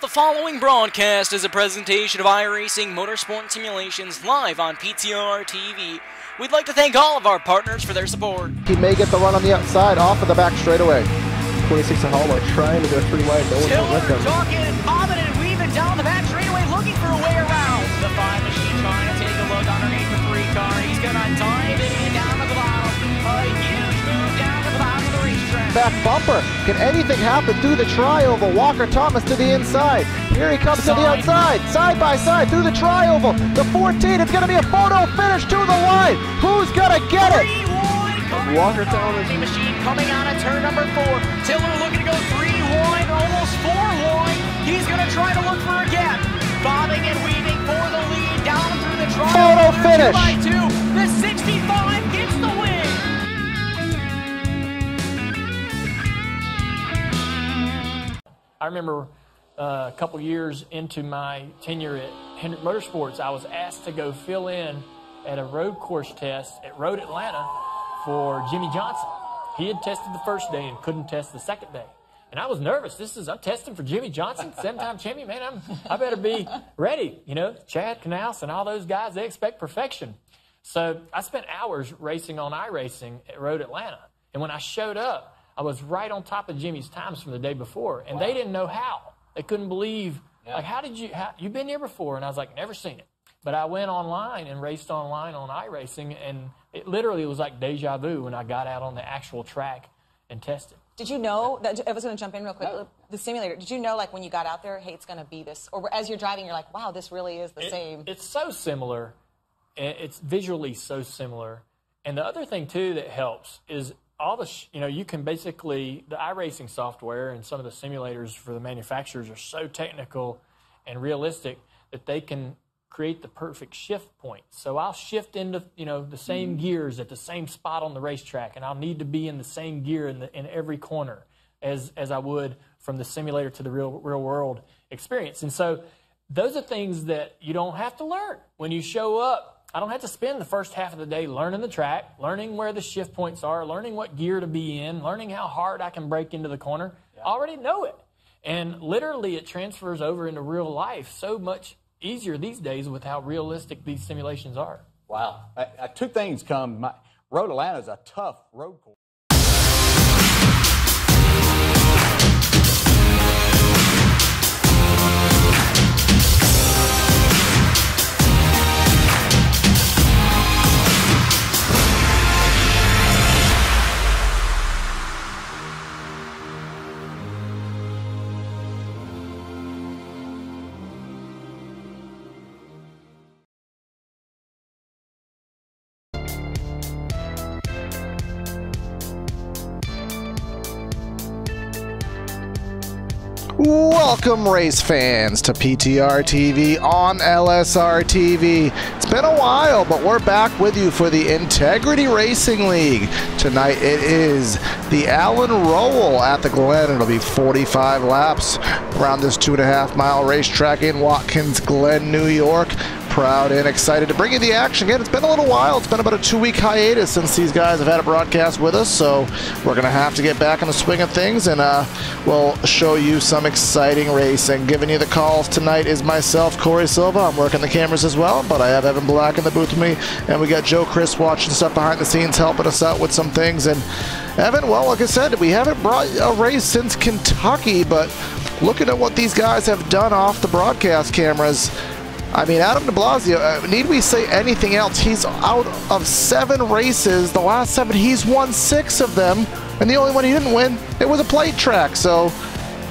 The following broadcast is a presentation of iRacing Motorsport Simulations live on PTRTV. We'd like to thank all of our partners for their support. He may get the run on the outside, off of the back straightaway. 26 and Hallmark trying to go three wide. No one will let them. Talking and bobbing and weaving down the back straightaway, looking for a way around. The 5 machine trying to take a look underneath the 3 car. He's gonna dive in down to the bottom. A huge move down to the bottom of the racetrack. Back bumper. Can anything happen through the tri-oval? Walker Thomas to the inside. Here he comes to the outside. Side by side through the tri-oval. The 14. It's going to be a photo finish to the line. Who's going to get it? Walker Thomas. Machine coming out of turn number 4. Tiller looking to go 3 wide, almost 4 wide. He's going to try to look for a gap. Bobbing and weaving for the lead down through the tri-oval. Photo finish. 2x2. The 65 gets the win. I remember a couple years into my tenure at Hendrick Motorsports, I was asked to go fill in at a road course test at Road Atlanta for Jimmy Johnson. He had tested the first day and couldn't test the second day. And I was nervous. I'm testing for Jimmy Johnson, 7-time champion. Man, I better be ready. You know, Chad Knaus and all those guys, they expect perfection. So I spent hours racing on iRacing at Road Atlanta. And when I showed up, I was right on top of Jimmy's times from the day before, and they didn't know how. They couldn't believe, like, you've been here before? And I was like, never seen it. But I went online and raced online on iRacing, and it literally was like deja vu when I got out on the actual track and tested. Did you know that, I was going to jump in real quick, the simulator, did you know, like, when you got out there, hey, it's going to be this, or as you're driving, you're like, wow, this really is the same? It's so similar. It's visually so similar. And the other thing, too, that helps is all the, you can basically, the iRacing software and some of the simulators for the manufacturers are so technical and realistic that they can create the perfect shift point. So I'll shift into, the same gears at the same spot on the racetrack, and I'll need to be in the same gear in every corner as I would from the simulator to the real world experience. And so those are things that you don't have to learn when you show up. I don't have to spend the first half of the day learning the track, learning where the shift points are, learning what gear to be in, learning how hard I can brake into the corner. Yeah. I already know it. And literally it transfers over into real life so much easier these days with how realistic these simulations are. Wow. Two things come. Road Atlanta is a tough road course. Welcome, race fans, to PTRTV on LSRTV. It's been a while, but we're back with you for the Integrity Racing League. Tonight it is the Allen Rowell at the Glen. It'll be 45 laps around this 2.5-mile racetrack in Watkins, Glen, New York. Proud and excited to bring you the action again. It's been a little while. It's been about a 2-week hiatus since these guys have had a broadcast with us, so we're going to have to get back in the swing of things, and we'll show you some exciting racing. Giving you the calls tonight is myself, Corey Silva. I'm working the cameras as well, but I have Evan Black in the booth with me, and we got Joe Chris watching stuff behind the scenes, helping us out with some things. And Evan, well, like I said, we haven't brought a race since Kentucky, but looking at what these guys have done off the broadcast cameras, I mean, Adam de Blasio, need we say anything else? He's out of 7 races. The last 7, he's won 6 of them. And the only one he didn't win, it was a plate track. So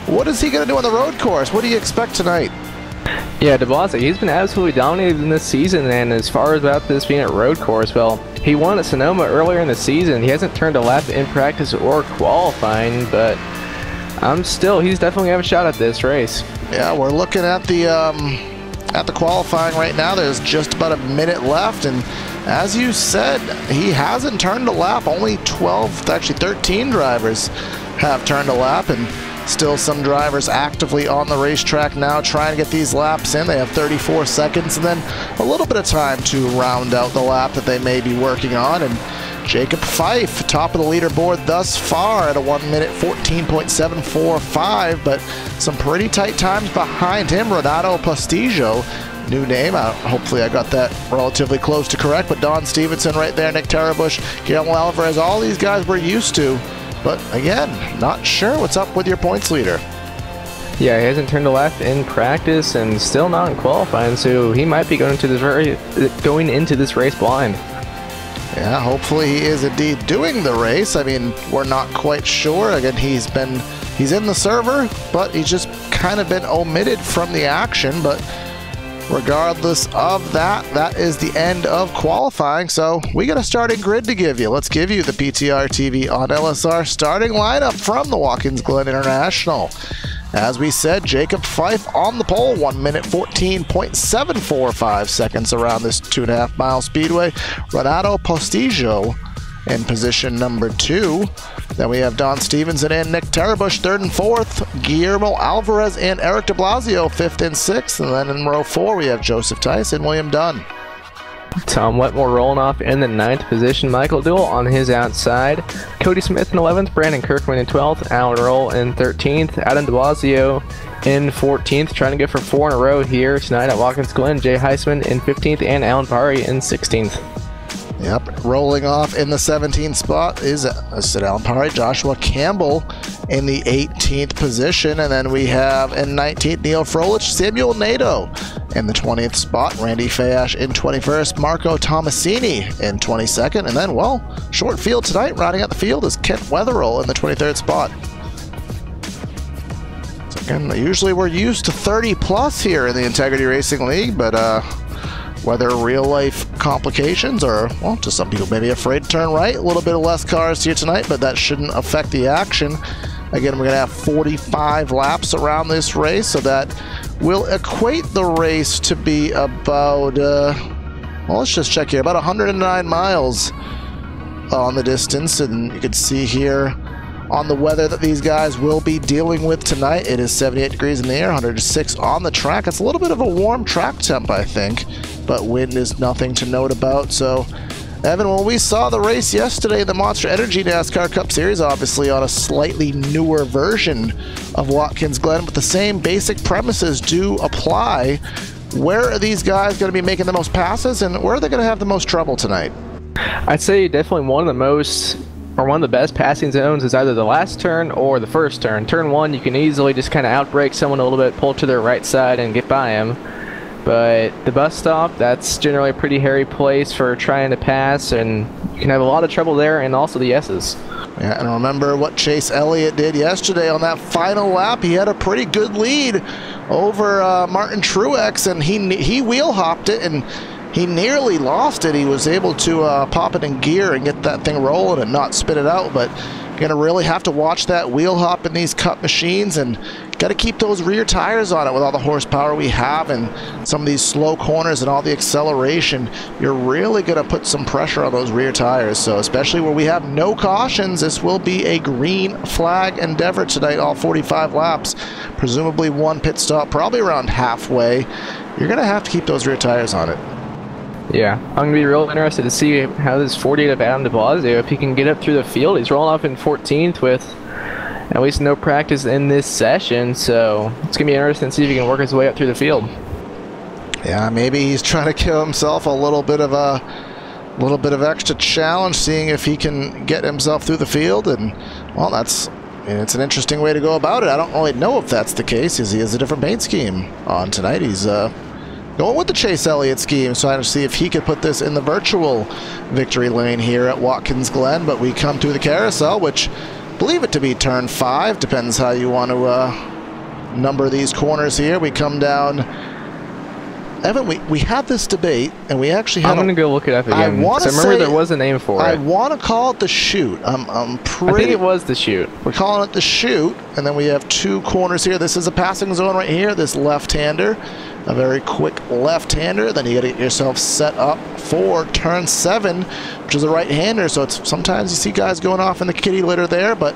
what is he going to do on the road course? What do you expect tonight? Yeah, de Blasio, he's been absolutely dominating this season. And as far as about this being a road course, well, he won at Sonoma earlier in the season. He hasn't turned a lap in practice or qualifying, but he's definitely have a shot at this race. Yeah, we're looking at the qualifying right now. There's just about a minute left, and as you said, he hasn't turned a lap. Only 13 drivers have turned a lap, and still some drivers actively on the racetrack now trying to get these laps in. They have 34 seconds and then a little bit of time to round out the lap that they may be working on, and Jacob Fife, top of the leaderboard thus far at a 1 minute 14.745, but some pretty tight times behind him. Renato Postigio, new name. Hopefully I got that relatively close to correct, but Don Stevenson right there, Nick Tarabush, Guillermo Alvarez, all these guys we're used to. But again, not sure what's up with your points leader. Yeah, he hasn't turned a lap in practice and still not in qualifying, so he might be going into this race blind. Yeah, hopefully he is indeed doing the race. I mean, we're not quite sure. Again, he's in the server, but he's just kind of been omitted from the action. But regardless of that, that is the end of qualifying. So we got a starting grid to give you. Let's give you the PTRTV on LSR starting lineup from the Watkins Glen International. As we said, Jacob Fife on the pole, 1 minute 14.745 seconds around this 2.5 mile speedway. Renato Postigio in position number 2. Then we have Don Stevenson and Nick Tarabush, 3rd and 4th. Guillermo Alvarez and Eric de Blasio, 5th and 6th. And then in row 4, we have Joseph Tice and William Dunn. Tom Wetmore rolling off in the 9th position. Michael Duell on his outside. Cody Smith in 11th. Brandon Kirkman in 12th. Alan Rowell in 13th. Adam de Blasio in 14th. Trying to get for 4 in a row here tonight at Watkins Glen. Jay Heisman in 15th and Alan Pari in 16th. Yep, rolling off in the 17th spot is, Alan Pari, Joshua Campbell in the 18th position. And then we have in 19th, Neil Frolich, Samuel Nadeau in the 20th spot, Randy Fayash in 21st, Marco Tomasini in 22nd. And then, well, short field tonight, rounding out the field is Kent Wetherill in the 23rd spot. So again, usually we're used to 30 plus here in the Integrity Racing League, but whether real life complications or, well, to some people maybe afraid to turn right, a little bit of less cars here tonight, but that shouldn't affect the action. Again, we're going to have 45 laps around this race, so that will equate the race to be about, well, let's just check here, about 109 miles on the distance. And you can see here on the weather that these guys will be dealing with tonight. It is 78 degrees in the air, 106 on the track. It's a little bit of a warm track temp, I think, but wind is nothing to note about. So, Evan, when we saw the race yesterday, the Monster Energy NASCAR Cup Series, obviously on a slightly newer version of Watkins Glen, but the same basic premises do apply. Where are these guys going to be making the most passes, and where are they going to have the most trouble tonight? I'd say definitely one of the best passing zones is either the last turn or the first turn. Turn 1, you can easily just kind of outbrake someone a little bit, pull to their right side, and get by him. But the bus stop, that's generally a pretty hairy place for trying to pass, and you can have a lot of trouble there, and also the S's. Yeah, and remember what Chase Elliott did yesterday on that final lap. He had a pretty good lead over Martin Truex, and he wheel hopped it, and he nearly lost it. He was able to pop it in gear and get that thing rolling and not spit it out, but you're going to really have to watch that wheel hop in these Cup machines, and got to keep those rear tires on it with all the horsepower we have and some of these slow corners and all the acceleration. You're really going to put some pressure on those rear tires. So especially where we have no cautions, this will be a green flag endeavor tonight, all 45 laps. Presumably one pit stop, probably around halfway. You're going to have to keep those rear tires on it. Yeah, I'm going to be real interested to see how this 48 of Adam de Blasio, if he can get up through the field. He's rolling off in 14th with at least no practice in this session, so it's going to be interesting to see if he can work his way up through the field. Yeah, maybe he's trying to give himself a little bit of extra challenge, seeing if he can get himself through the field, and, well, it's an interesting way to go about it. I don't really know if that's the case, as he has a different paint scheme on tonight. He's going with the Chase Elliott scheme, trying to see if he could put this in the virtual victory lane here at Watkins Glen. But we come to the carousel, which believe it to be turn 5, depends how you want to number these corners here. We come down. Evan, we had this debate, and we actually had. I'm going to go look it up again. I remember there was a name for it. I want to call it the chute. I think it was the chute. We're calling it the chute, and then we have 2 corners here. This is a passing zone right here. This left-hander, a very quick left-hander. Then you got to get yourself set up for turn 7, which is a right-hander. So it's sometimes you see guys going off in the kitty litter there, but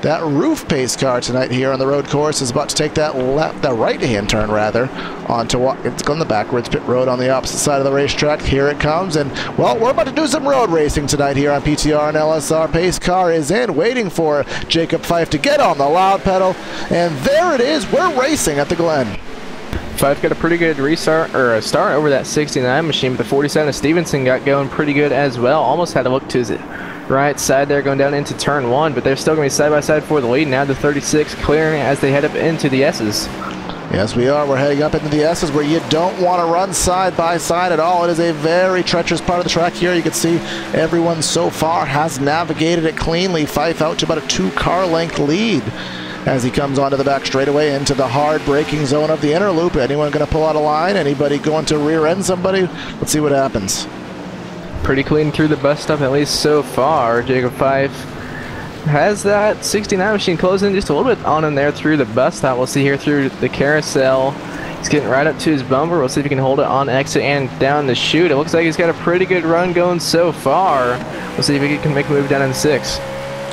That roof pace car tonight here on the road course is about to take that right-hand turn rather onto Watkins, Glen, the backwards pit road on the opposite side of the racetrack. Here it comes, and well, we're about to do some road racing tonight here on PTR and LSR. Pace car is in, waiting for Jacob Fife to get on the loud pedal, and there it is. We're racing at the Glen. Fife got a pretty good restart or a start over that 69 machine, but the 47 of Stevenson got going pretty good as well. Almost had to look to his right side there going down into turn 1, but they're still going to be side by side for the lead. Now the 36 clearing as they head up into the S's. Yes, we are. We're heading up into the S's where you don't want to run side by side at all. It is a very treacherous part of the track here. You can see everyone so far has navigated it cleanly. Fife out to about a 2-car length lead as he comes onto the back straightaway into the hard braking zone of the inner loop. Anyone going to pull out a line? Anybody going to rear end somebody? Let's see what happens. Pretty clean through the bus stop, at least so far. Jacob Fife has that 69 machine closing just a little bit on him there through the bus stop. We'll see here through the carousel. He's getting right up to his bumper. We'll see if he can hold it on exit and down the chute. It looks like he's got a pretty good run going so far. We'll see if he can make a move down in 6.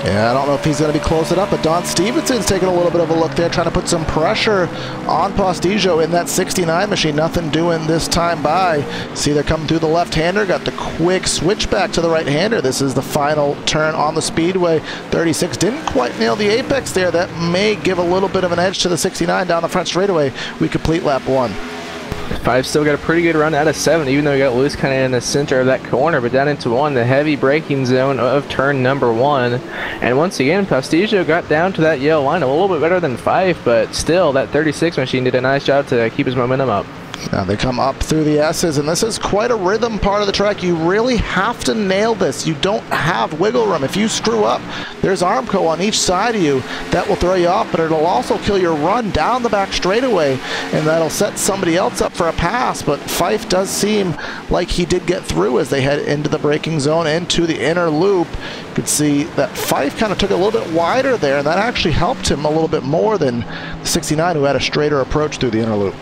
Yeah, I don't know if he's going to be close enough, but Don Stevenson's taking a little bit of a look there, trying to put some pressure on Postigio in that 69 machine. Nothing doing this time by. See, they're coming through the left-hander, got the quick switch back to the right-hander. This is the final turn on the speedway. 36 didn't quite nail the apex there. That may give a little bit of an edge to the 69 down the front straightaway. We complete lap 1. Five still got a pretty good run out of 7, even though he got loose kind of in the center of that corner, but down into 1, the heavy braking zone of turn number 1. And once again, Postigio got down to that yellow line a little bit better than Fife, but still, that 36 machine did a nice job to keep his momentum up. Now they come up through the S's, and this is quite a rhythm part of the track. You really have to nail this. You don't have wiggle room. If you screw up, there's Armco on each side of you. That will throw you off, but it'll also kill your run down the back straightaway, and that'll set somebody else up for a pass. But Fife does seem like he did get through as they head into the braking zone, into the inner loop. You could see that Fife kind of took it a little bit wider there, and that actually helped him a little bit more than the 69, who had a straighter approach through the inner loop.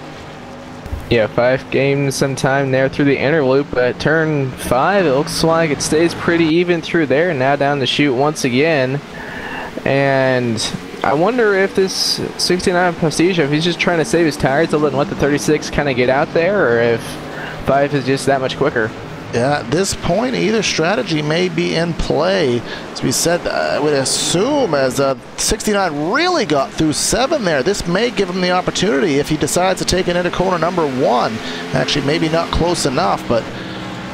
Yeah, Fife gained some time there through the inner loop, but at turn 5, it looks like it stays pretty even through there. Now down the chute once again. And I wonder if this 69 Postigio, if he's just trying to save his tires a little and let the 36 kind of get out there, or if Fife is just that much quicker. Yeah, at this point, either strategy may be in play. As we said, I would assume as 69 really got through 7 there, this may give him the opportunity if he decides to take it into corner number 1. Actually, maybe not close enough, but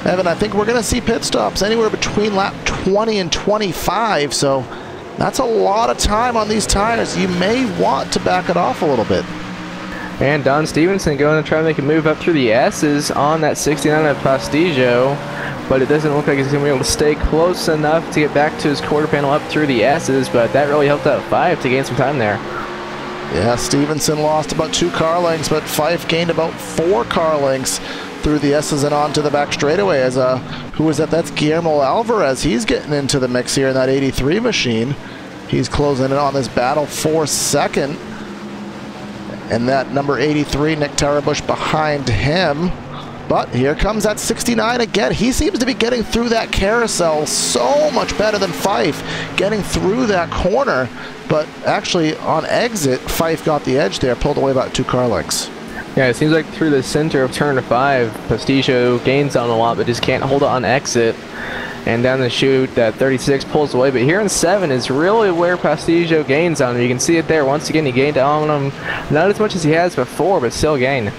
Evan, I think we're going to see pit stops anywhere between lap 20 and 25, so that's a lot of time on these tires. You may want to back it off a little bit. And Don Stevenson going to try to make a move up through the S's on that 69 of Postigio, but it doesn't look like he's going to be able to stay close enough to get back to his quarter panel up through the S's, but that really helped out Fife to gain some time there. Yeah, Stevenson lost about 2 car lengths, but Fife gained about 4 car lengths through the S's and onto the back straightaway. As who is that? That's Guillermo Alvarez. He's getting into the mix here in that 83 machine. He's closing in on this battle for second. And that number 83, Nick Tarabush, behind him. But here comes that 69 again. He seems to be getting through that carousel so much better than Fife, getting through that corner. But actually, on exit, Fife got the edge there, pulled away about 2 car lengths. Yeah, it seems like through the center of turn 5, Postigio gains on a lot, but just can't hold it on exit. And down the chute, that 36 pulls away. But here in 7 is really where Postigio gains on him. You can see it there. Once again, he gained on him. Not as much as he has before, but still gained.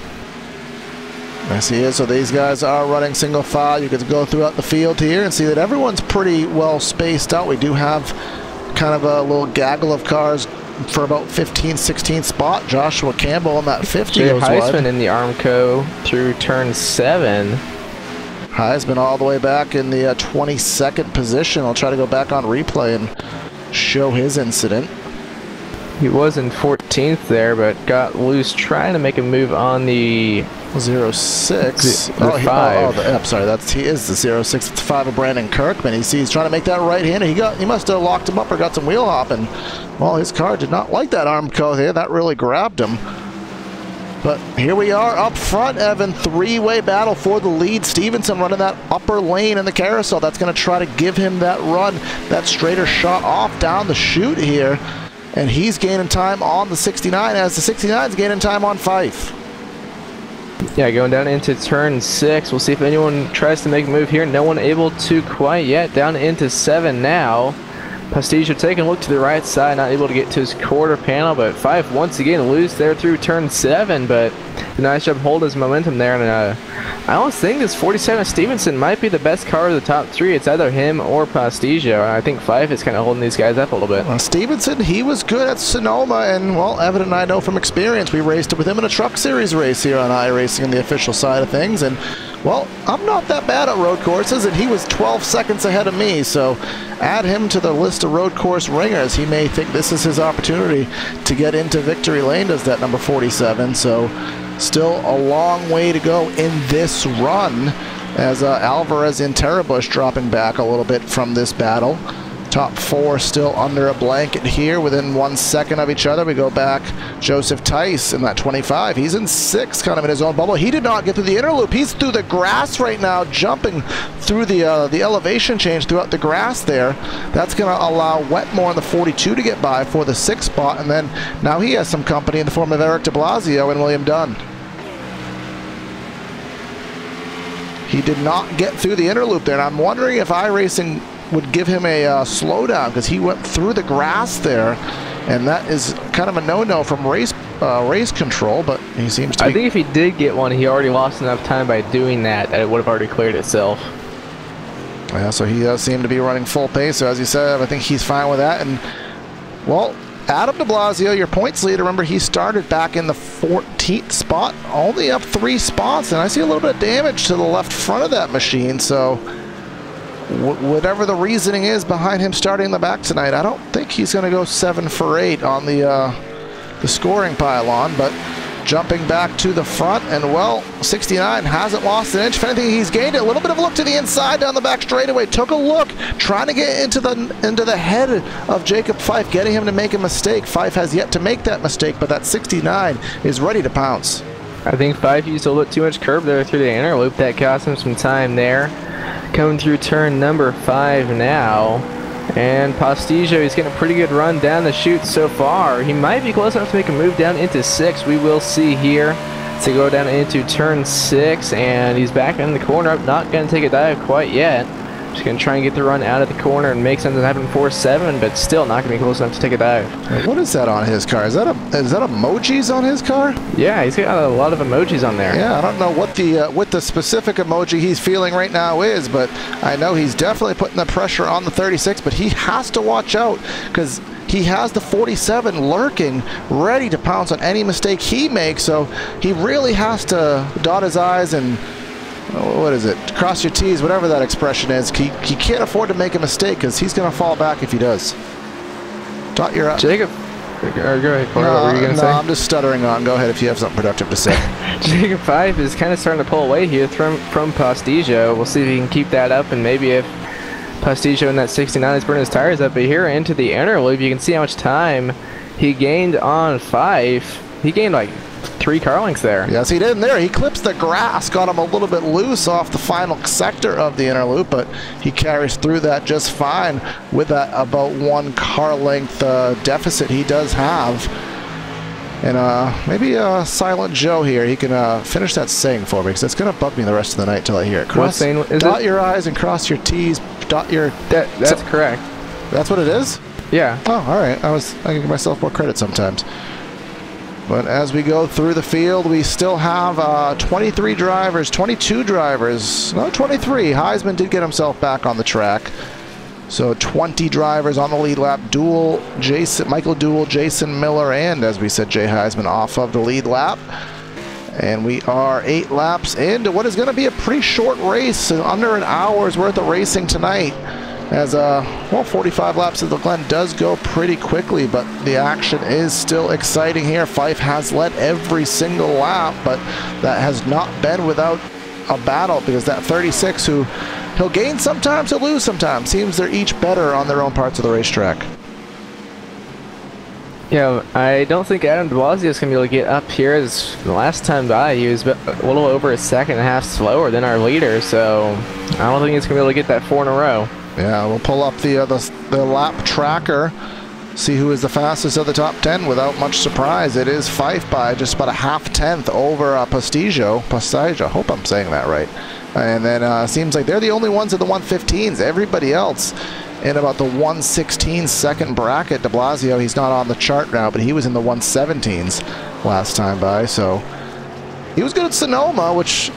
Yes, he is. So these guys are running single file. You could go throughout the field here and see that everyone's pretty well spaced out. We do have kind of a little gaggle of cars for about 15, 16 spot. Joshua Campbell in that 50 Jay goes wide. Heisman in the Armco through turn 7. Heisman all the way back in the 22nd position. I'll try to go back on replay and show his incident. He was in 14th there, but got loose trying to make a move on the 06. The 5. I'm sorry, he is the 06. It's 5 of Brandon Kirkman. He's trying to make that right-hander. He must have locked him up or got some wheel hopping. Well, his car did not like that Armco there. That really grabbed him. But here we are up front, Evan. 3-way battle for the lead. Stevenson running that upper lane in the carousel. That's going to try to give him that run, that straighter shot off down the chute here. and he's gaining time on the 69 as the 69 is gaining time on Fife. Yeah, going down into turn 6. We'll see if anyone tries to make a move here. No one able to quite yet. Down into 7 now. Pastigio taking a look to the right side, not able to get to his quarter panel, but Fife once again loose there through turn 7, but a nice job holding his momentum there. And I almost think this 47 Stevenson might be the best car of the top 3. It's either him or Pastigio. I think Fife is kind of holding these guys up a little bit. Well, Stevenson, he was good at Sonoma, and well, Evan and I know from experience, we raced with him in a truck series race here on iRacing on the official side of things, and well, I'm not that bad at road courses, and he was 12 seconds ahead of me, so add him to the list of road course ringers. He may think this is his opportunity to get into victory lane, does that number 47, so still a long way to go in this run as Alvarez and Terrabush dropping back a little bit from this battle. Top 4 still under a blanket here within 1 second of each other. We go back, Joseph Tice in that 25. He's in 6th, kind of in his own bubble. He did not get through the inner loop. He's through the grass right now, jumping through the elevation change throughout the grass there. That's going to allow Wetmore in the 42 to get by for the 6th spot, and then now he has some company in the form of Eric de Blasio and William Dunn. He did not get through the inner loop there, and I'm wondering if iRacing would give him a slowdown because he went through the grass there, and that is kind of a no-no from race control, but he seems to I think if he did get one, he already lost enough time by doing that it would have already cleared itself. Yeah, so he does seem to be running full pace, so as you said, I think he's fine with that. And well, Adam de Blasio, your points leader, remember he started back in the 14th spot, only up 3 spots, and I see a little bit of damage to the left front of that machine, so whatever the reasoning is behind him starting in the back tonight, I don't think he's going to go 7 for 8 on the scoring pylon, but jumping back to the front, and well, 69 hasn't lost an inch. If anything, he's gained it. A little bit of a look to the inside down the back straightaway. Took a look, trying to get into the head of Jacob Fife, getting him to make a mistake. Fife has yet to make that mistake, but that 69 is ready to pounce. I think Fife used a little bit too much curb there through the inner loop. That cost him some time there. Coming through turn number 5 now, and Pastigio, he's getting a pretty good run down the chute so far. He might be close enough to make a move down into 6. We will see here to go down into turn 6, and he's back in the corner. Not going to take a dive quite yet. Just going to try and get the run out of the corner and make something happen 4-7, but still not going to be close enough to take a dive. What is that on his car? Is that emojis on his car? Yeah, he's got a lot of emojis on there. Yeah, I don't know what the specific emoji he's feeling right now is, but I know he's definitely putting the pressure on the 36, but he has to watch out because he has the 47 lurking, ready to pounce on any mistake he makes, so he really has to dot his I's and what is it? Cross your T's, whatever that expression is. He can't afford to make a mistake because he's going to fall back if he does. Dot your... Jacob, go ahead, Corey. What were you going to say? No, I'm just stuttering on. Go ahead if you have something productive to say. Jacob Fife is kind of starting to pull away here from Pastigio. We'll see if he can keep that up, and maybe if Pastigio in that 69 is burning his tires up. But here into the inner loop, you can see how much time he gained on Fife. He gained like 3 car lengths there. Yes, he did in there. He clips the grass, got him a little bit loose off the final sector of the inner loop, but he carries through that just fine with that about 1 car length deficit he does have. And maybe Silent Joe here, he can finish that saying for me, because it's going to bug me the rest of the night till I hear it. Dot your I's and cross your T's. Dot your... That's correct. That's what it is? Yeah. Oh, all right. I can give myself more credit sometimes. But as we go through the field, we still have 23 drivers, 22 drivers, no, 23. Heisman did get himself back on the track. So 20 drivers on the lead lap. Michael Duell, Jason Miller, and as we said, Jay Heisman off of the lead lap. And we are 8 laps into what is going to be a pretty short race, under an hour's worth of racing tonight. As, well, 45 laps of the Glen does go pretty quickly, but the action is still exciting here. Fife has led every single lap, but that has not been without a battle, because that 36, who he'll gain sometimes, he'll lose sometimes, seems they're each better on their own parts of the racetrack. Yeah, I don't think Adam de Blasio is going to be able to get up here. As the last time by, he was a little over a second and a half slower than our leader, so I don't think he's going to be able to get that 4 in a row. Yeah, we'll pull up the lap tracker see who is the fastest of the top 10 without much surprise. It is Fife by just about a half-tenth over Pastijo. I hope I'm saying that right. And then seems like they're the only ones in the 115s. Everybody else in about the 116 second bracket. De Blasio, he's not on the chart now, but he was in the 117s last time by. So he was good at Sonoma, which,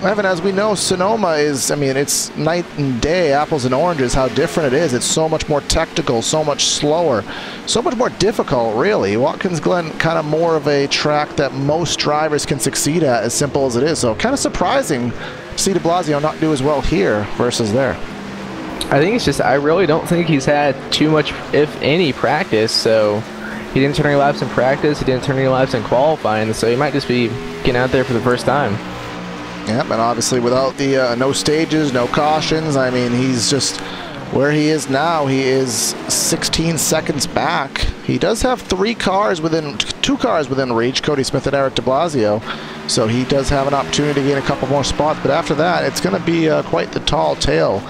Evan, as we know, Sonoma is, I mean, it's night and day, apples and oranges, how different it is. It's so much more technical, so much slower, so much more difficult, really. Watkins Glen, kind of more of a track that most drivers can succeed at, as simple as it is. So kind of surprising to see De Blasio not do as well here versus there. I think it's just, I really don't think he's had too much, if any, practice. So he didn't turn any laps in practice, he didn't turn any laps in qualifying, so he might just be getting out there for the first time. Yeah, and obviously without the no stages, no cautions, I mean, he's just where he is now. He is 16 seconds back. He does have two cars within reach, Cody Smith and Eric De Blasio, so he does have an opportunity to gain a couple more spots, but after that, it's going to be quite the tall tale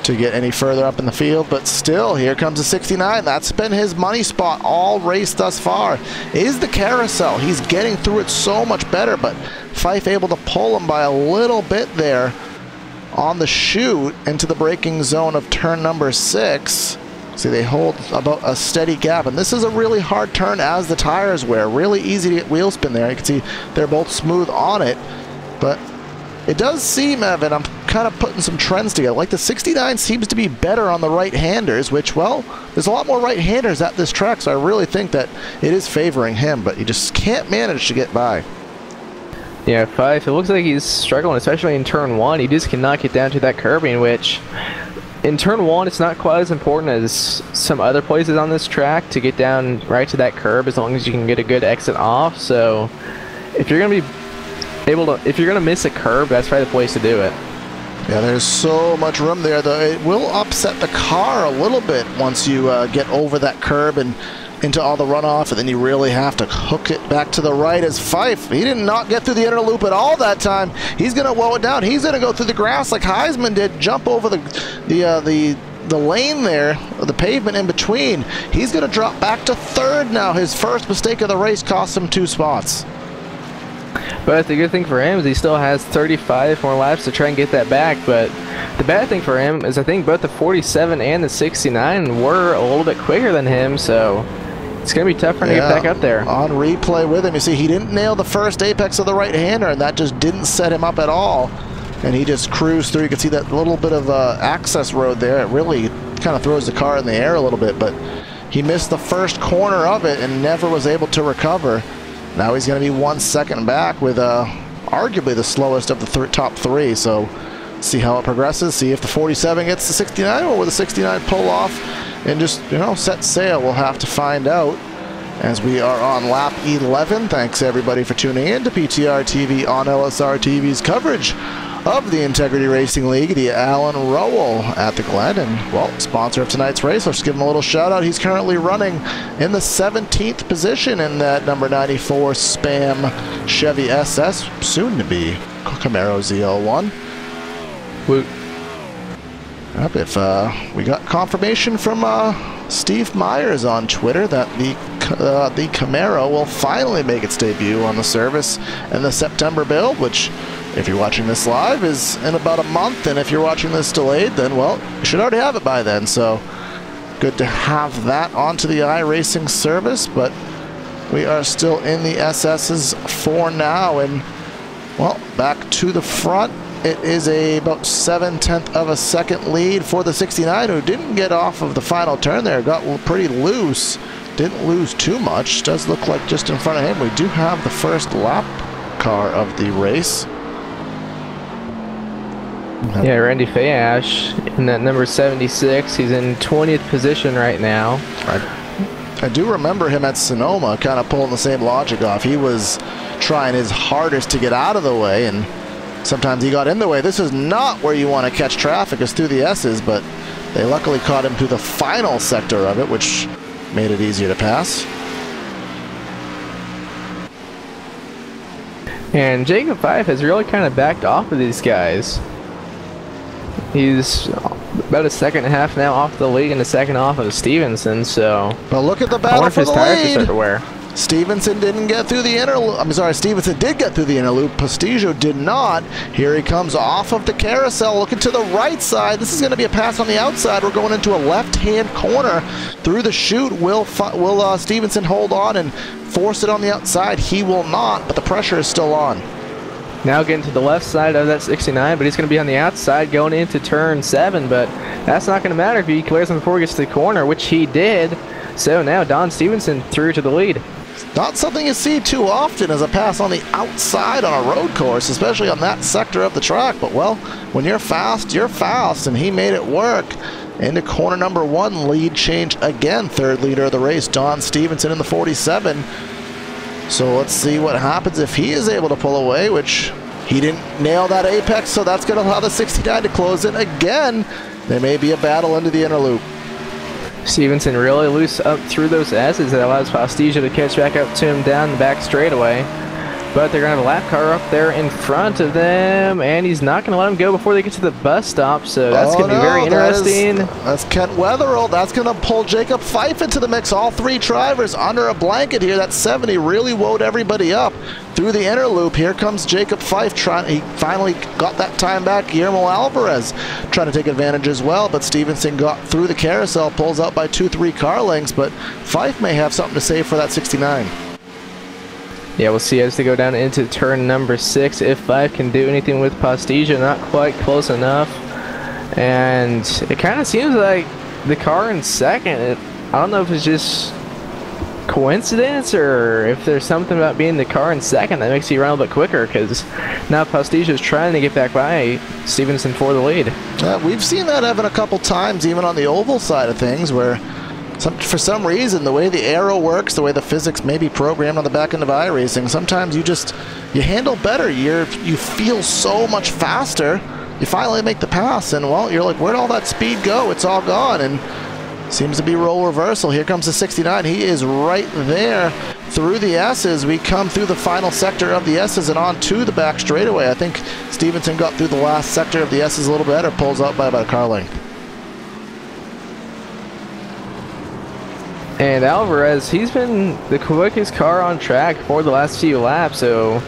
to get any further up in the field. But still, here comes the 69. That's been his money spot all race thus far, is the carousel. He's getting through it so much better, but Fife able to pull him by a little bit there on the chute into the braking zone of turn number 6. See, they hold about a steady gap, and this is a really hard turn as the tires wear. Really easy to get wheel spin there. You can see they're both smooth on it, but it does seem, Evan, I'm kind of putting some trends together. Like the 69 seems to be better on the right-handers, which, well, there's a lot more right-handers at this track, so I really think that it is favoring him, but he just can't manage to get by. Yeah, Fife, it looks like he's struggling, especially in turn 1. He just cannot get down to that curbing, which in turn 1, it's not quite as important as some other places on this track to get down right to that curb, as long as you can get a good exit off. So if you're going to be if you're gonna miss a curb, that's probably the place to do it. Yeah, there's so much room there, though. It will upset the car a little bit once you get over that curb and into all the runoff, and then you really have to hook it back to the right. As Fife, he did not get through the inner loop at all that time. He's gonna woe it down. He's gonna go through the grass like Heisman did, jump over the lane there, the pavement in between. He's gonna drop back to 3rd now. His first mistake of the race cost him 2 spots. But the good thing for him is he still has 35 more laps to try and get that back. But the bad thing for him is I think both the 47 and the 69 were a little bit quicker than him, so it's going to be tough for him to get back up there. On replay with him, you see he didn't nail the first apex of the right-hander, and that just didn't set him up at all. And he just cruised through. You can see that little bit of access road there. It really kind of throws the car in the air a little bit, but he missed the first corner of it and never was able to recover. Now he's going to be 1 second back with arguably the slowest of the top 3. So see how it progresses. See if the 47 gets the 69, or will the 69 pull off and just, you know, set sail. We'll have to find out as we are on lap 11. Thanks everybody for tuning in to PTRTV on LSRTV's coverage of the Integrity Racing League, the Alan Rowell at the Glen, and, well, sponsor of tonight's race. Let's give him a little shout out. He's currently running in the 17th position in that number 94 Spam Chevy SS, soon to be Camaro ZL1. Woot. Yep, if we got confirmation from Steve Myers on Twitter that the Camaro will finally make its debut on the service in the September build, which, if you're watching this live, is in about a month, and if you're watching this delayed, then, well, you should already have it by then. So good to have that onto the iRacing service, but we are still in the SS's for now, and, well, back to the front. It is about 7/10 of a second lead for the 69, who didn't get off of the final turn there. Got pretty loose. Didn't lose too much. Does look like just in front of him. We do have the first lap car of the race. Yeah, Randy Fayash in that number 76. He's in 20th position right now. I do remember him at Sonoma kind of pulling the same logic off. He was trying his hardest to get out of the way, and sometimes he got in the way. This is not where you want to catch traffic, is through the S's, but they luckily caught him through the final sector of it, which made it easier to pass. And Jacob Fife has really kind of backed off of these guys. He's about a second and a half now off the lead and a second off of Stevenson, so... But look at the I battle wonder if for his the tires will start lead. to wear. Stevenson didn't get through the inner loop. I'm sorry, Stevenson did get through the inner loop. Pastigio did not. Here he comes off of the carousel, looking to the right side. This is going to be a pass on the outside. We're going into a left-hand corner through the chute. Will Stevenson hold on and force it on the outside? He will not, but the pressure is still on. Now getting to the left side of that 69, but he's going to be on the outside going into turn 7, but that's not going to matter if he clears him before he gets to the corner, which he did. So now Don Stevenson through to the lead. Not something you see too often as a pass on the outside on a road course, especially on that sector of the track. But, well, when you're fast, and he made it work. Into corner number 1, lead change again. Third leader of the race, Don Stevenson in the 47. So let's see what happens if he is able to pull away, which he didn't nail that apex, so that's going to allow the 69 to close it again. There may be a battle into the inner loop. Stevenson really loose up through those S's. That allows Pastigio to catch back up to him down the back straightaway. But they're going to have a lap car up there in front of them, and he's not going to let him go before they get to the bus stop, so that's going to be very interesting. That's Kent Wetherill. That's going to pull Jacob Fife into the mix. All 3 drivers under a blanket here. That 70 really woed everybody up through the inner loop. Here comes Jacob Fife. He finally got that time back. Guillermo Alvarez trying to take advantage as well, but Stevenson got through the carousel, pulls out by 2-3 car lengths, but Fife may have something to say for that 69. Yeah, we'll see as they go down into turn number 6 if Fife can do anything with Pastigio. Not quite close enough. And it kind of seems like the car in second, I don't know if it's just coincidence or if there's something about being the car in second that makes you run a little bit quicker, because now Pastigio is trying to get back by Stevenson for the lead. We've seen that happen a couple times, even on the oval side of things, where for some reason, the way the aero works, the way the physics may be programmed on the back end of iRacing, sometimes you handle better. You feel so much faster. You finally make the pass, and, well, you're like, where'd all that speed go? It's all gone, and seems to be role reversal. Here comes the 69. He is right there through the S's. We come through the final sector of the S's and on to the back straightaway. I think Stevenson got through the last sector of the S's a little better, pulls out by about a car length. And Alvarez, he's been the quickest car on track for the last few laps, so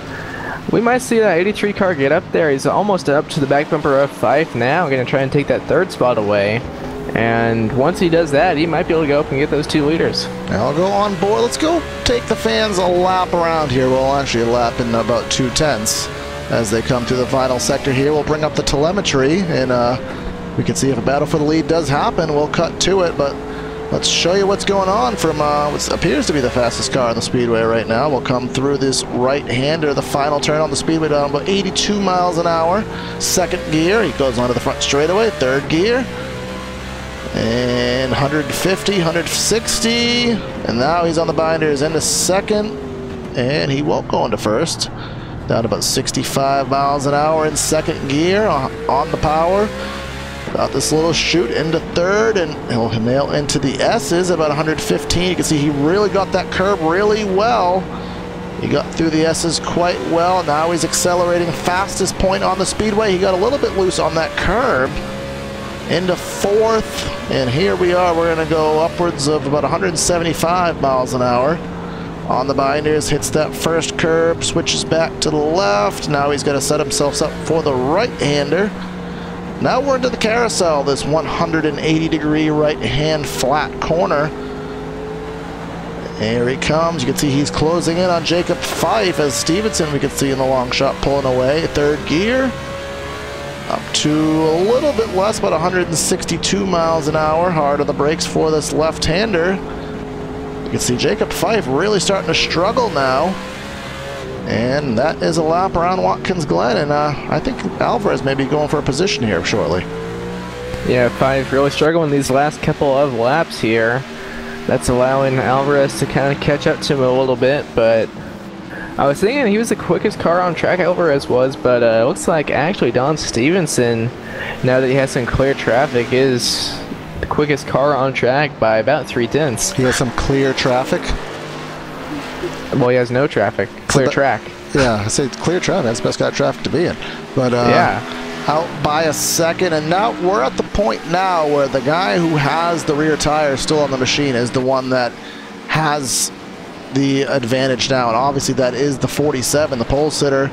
we might see that 83 car get up there. He's almost up to the back bumper of Fife now, going to try and take that 3rd spot away. And once he does that, he might be able to go up and get those 2 leaders. I'll go on board. Let's go take the fans a lap around here. Well, actually a lap in about 2/10 as they come through the final sector here. We'll bring up the telemetry, and we can see if a battle for the lead does happen. We'll cut to it, but let's show you what's going on from what appears to be the fastest car on the speedway right now. We'll come through this right-hander, the final turn on the speedway down about 82 miles an hour. 2nd gear, he goes onto the front straightaway. 3rd gear, and 150, 160, and now he's on the binders into 2nd, and he won't go into 1st. Down to about 65 miles an hour in 2nd gear on the power. About this little chute into 3rd, and he'll nail into the S's about 115. You can see he really got that curb really well. He got through the S's quite well. Now he's accelerating fastest point on the speedway. He got a little bit loose on that curb. Into 4th, and here we are. We're going to go upwards of about 175 miles an hour. On the binders, hits that 1st curb, switches back to the left. Now he's got to set himself up for the right-hander. Now we're into the carousel, this 180-degree right-hand flat corner. Here he comes. You can see he's closing in on Jacob Fife, as Stevenson we can see in the long shot pulling away. 3rd gear, up to a little bit less, about 162 miles an hour. Hard on the brakes for this left-hander. You can see Jacob Fife really starting to struggle now. And that is a lap around Watkins Glen, and I think Alvarez may be going for a position here shortly. Yeah, Fife really struggling these last couple of laps here. That's allowing Alvarez to kind of catch up to him a little bit, but I was thinking he was the quickest car on track, Alvarez was, but it looks like actually Don Stevenson, now that he has some clear traffic, is the quickest car on track by about 3/10. He has some clear traffic? Well, he has no traffic. Clear track. Yeah, I say clear traffic. That's the best kind of traffic to be in. But yeah. out by a second, and now we're at the point now where the guy who has the rear tire still on the machine is the one that has the advantage now, and obviously that is the 47, the pole sitter.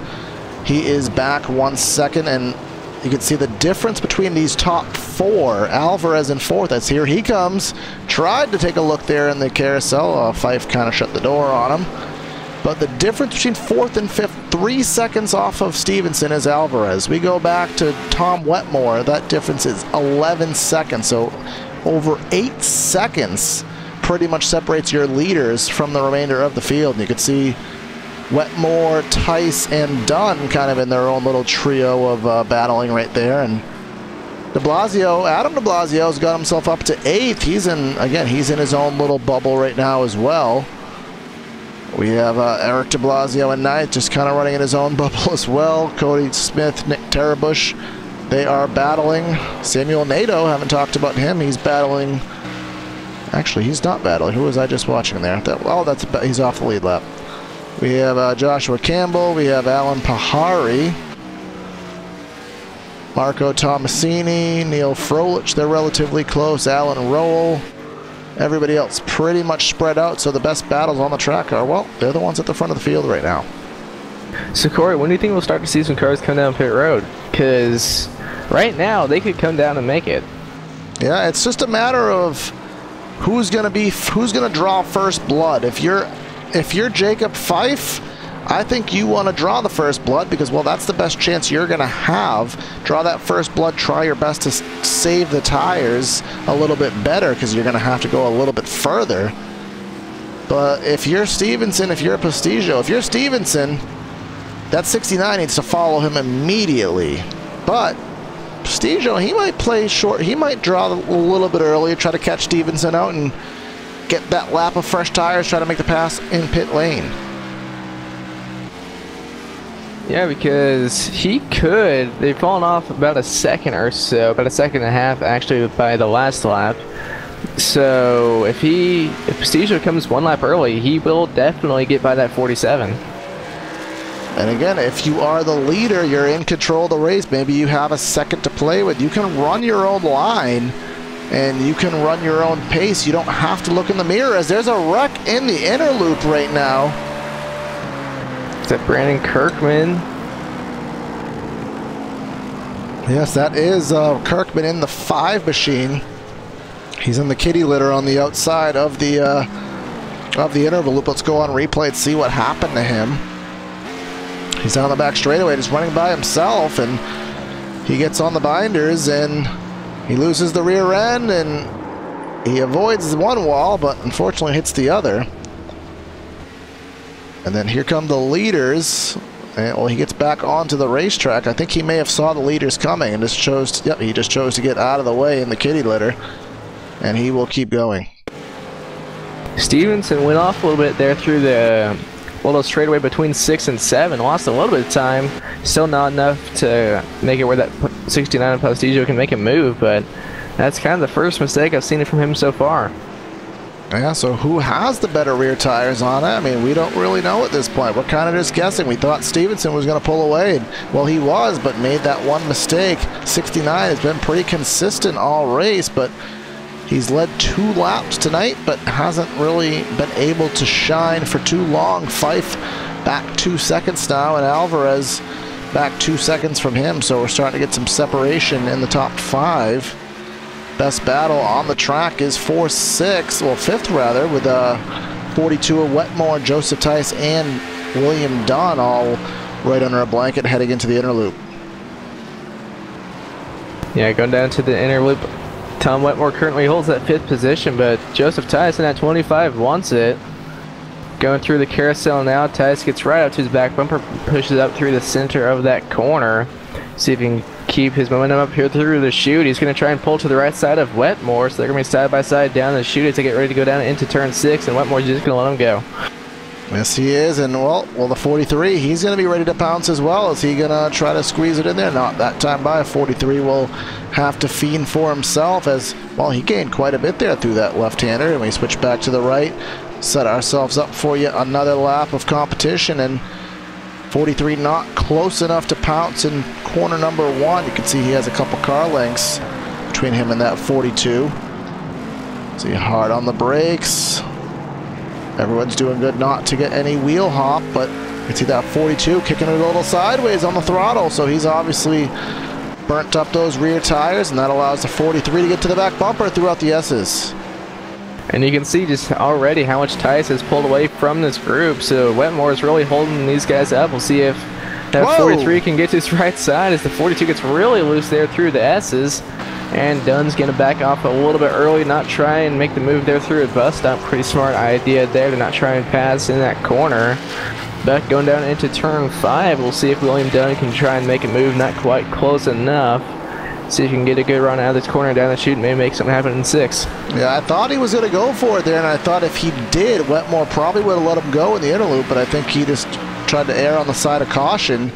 He is back 1 second, and you can see the difference between these top 4. Alvarez in 4th, as here he comes. Tried to take a look there in the carousel. Fife kind of shut the door on him. But the difference between 4th and 5th, 3 seconds off of Stevenson, is Alvarez. We go back to Tom Wetmore. That difference is 11 seconds. So over 8 seconds pretty much separates your leaders from the remainder of the field. And you can see Wetmore, Tice, and Dunn kind of in their own little trio of battling right there. And de Blasio, Adam de Blasio's got himself up to 8th. He's in, again, he's in his own little bubble right now as well. We have Eric de Blasio and Knight just kind of running in his own bubble as well. Cody Smith, Nick Terabush, they are battling. Samuel Nato, haven't talked about him. He's battling. Actually, he's not battling. Who was I just watching there? He's off the lead lap. We have Joshua Campbell. We have Alan Pahari, Marco Tomasini, Neil Froelich. They're relatively close. Alan Rowell. Everybody else pretty much spread out. So the best battles on the track are, well, they're the ones at the front of the field right now. So Corey, when do you think we'll start to see some cars come down pit road? Because right now they could come down and make it. Yeah, it's just a matter of who's going to draw first blood. If you're Jacob Fife, I think you want to draw the first blood because, well, that's the best chance you're going to have. Draw that first blood, try your best to save the tires a little bit better because you're going to have to go a little bit further. But if you're Stevenson, if you're Prestigio, if you're Stevenson, that 69 needs to follow him immediately. But Prestigio, he might play short. He might draw a little bit earlier, try to catch Stevenson out and get that lap of fresh tires, try to make the pass in pit lane. Yeah, because they've fallen off about a second or so, about a second and a half actually by the last lap. So if Prestigio comes one lap early, he will definitely get by that 47. And again, if you are the leader, you're in control of the race. Maybe you have a second to play with. You can run your own line and you can run your own pace. You don't have to look in the mirror, as there's a wreck in the inner loop right now. Is that Brandon Kirkman? Yes, that is Kirkman in the 5 machine. He's in the kitty litter on the outside of the interval loop. Let's go on replay and see what happened to him. He's down the back straightaway, just running by himself, and he gets on the binders and he loses the rear end, and he avoids one wall, but unfortunately hits the other. And then here come the leaders. And, well, he gets back onto the racetrack. I think he may have saw the leaders coming and just chose to, he just chose to get out of the way in the kitty litter, and he will keep going. Stevenson went off a little bit there through the little straightaway between 6 and 7. Lost a little bit of time. Still not enough to make it where that 69 and Prestigio can make a move, but that's kind of the first mistake I've seen from him so far. Yeah, so who has the better rear tires on it? I mean, we don't really know at this point. We're kind of just guessing. We thought Stevenson was going to pull away. And, well, he was, but made that one mistake. 69 has been pretty consistent all race, but he's led 2 laps tonight, but hasn't really been able to shine for too long. Fife back 2 seconds now, and Alvarez back 2 seconds from him. So we're starting to get some separation in the top 5. Best battle on the track is 4-6, well, 5th rather, with 42 of Wetmore, Joseph Tice, and William Dunn all right under a blanket heading into the inner loop. Yeah, going down to the inner loop. Tom Wetmore currently holds that 5th position, but Joseph Tice in that 25 wants it. Going through the carousel now, Tice gets right up to his back bumper, pushes up through the center of that corner. See if he can keep his momentum up here through the chute. He's going to try and pull to the right side of Wetmore, so they're going to be side by side down the chute as they get ready to go down into turn 6, and Wetmore's just going to let him go. Yes, he is, and well, the 43, he's going to be ready to pounce as well. Is he going to try to squeeze it in there? Not that time by. 43 will have to fiend for himself, as, well, he gained quite a bit there through that left-hander, and we switch back to the right, set ourselves up for yet another lap of competition, and 43 not close enough to pounce in corner number 1. You can see he has a couple car lengths between him and that 42. See, hard on the brakes. Everyone's doing good not to get any wheel hop, but you can see that 42 kicking it a little sideways on the throttle, so he's obviously burnt up those rear tires, and that allows the 43 to get to the back bumper throughout the S's. And you can see just already how much Tice has pulled away from this group, so Wetmore is really holding these guys up. We'll see if that 43 can get to his right side as the 42 gets really loose there through the S's. And Dunn's going to back off a little bit early, not try and make the move there through a bus stop. Pretty smart idea there to not try and pass in that corner. But going down into turn 5, we'll see if William Dunn can try and make a move, not quite close enough. See if he can get a good run out of this corner down the chute and maybe make something happen in 6. Yeah, I thought he was going to go for it there, and I thought if he did, Wetmore probably would have let him go in the interloop, but I think he just tried to err on the side of caution.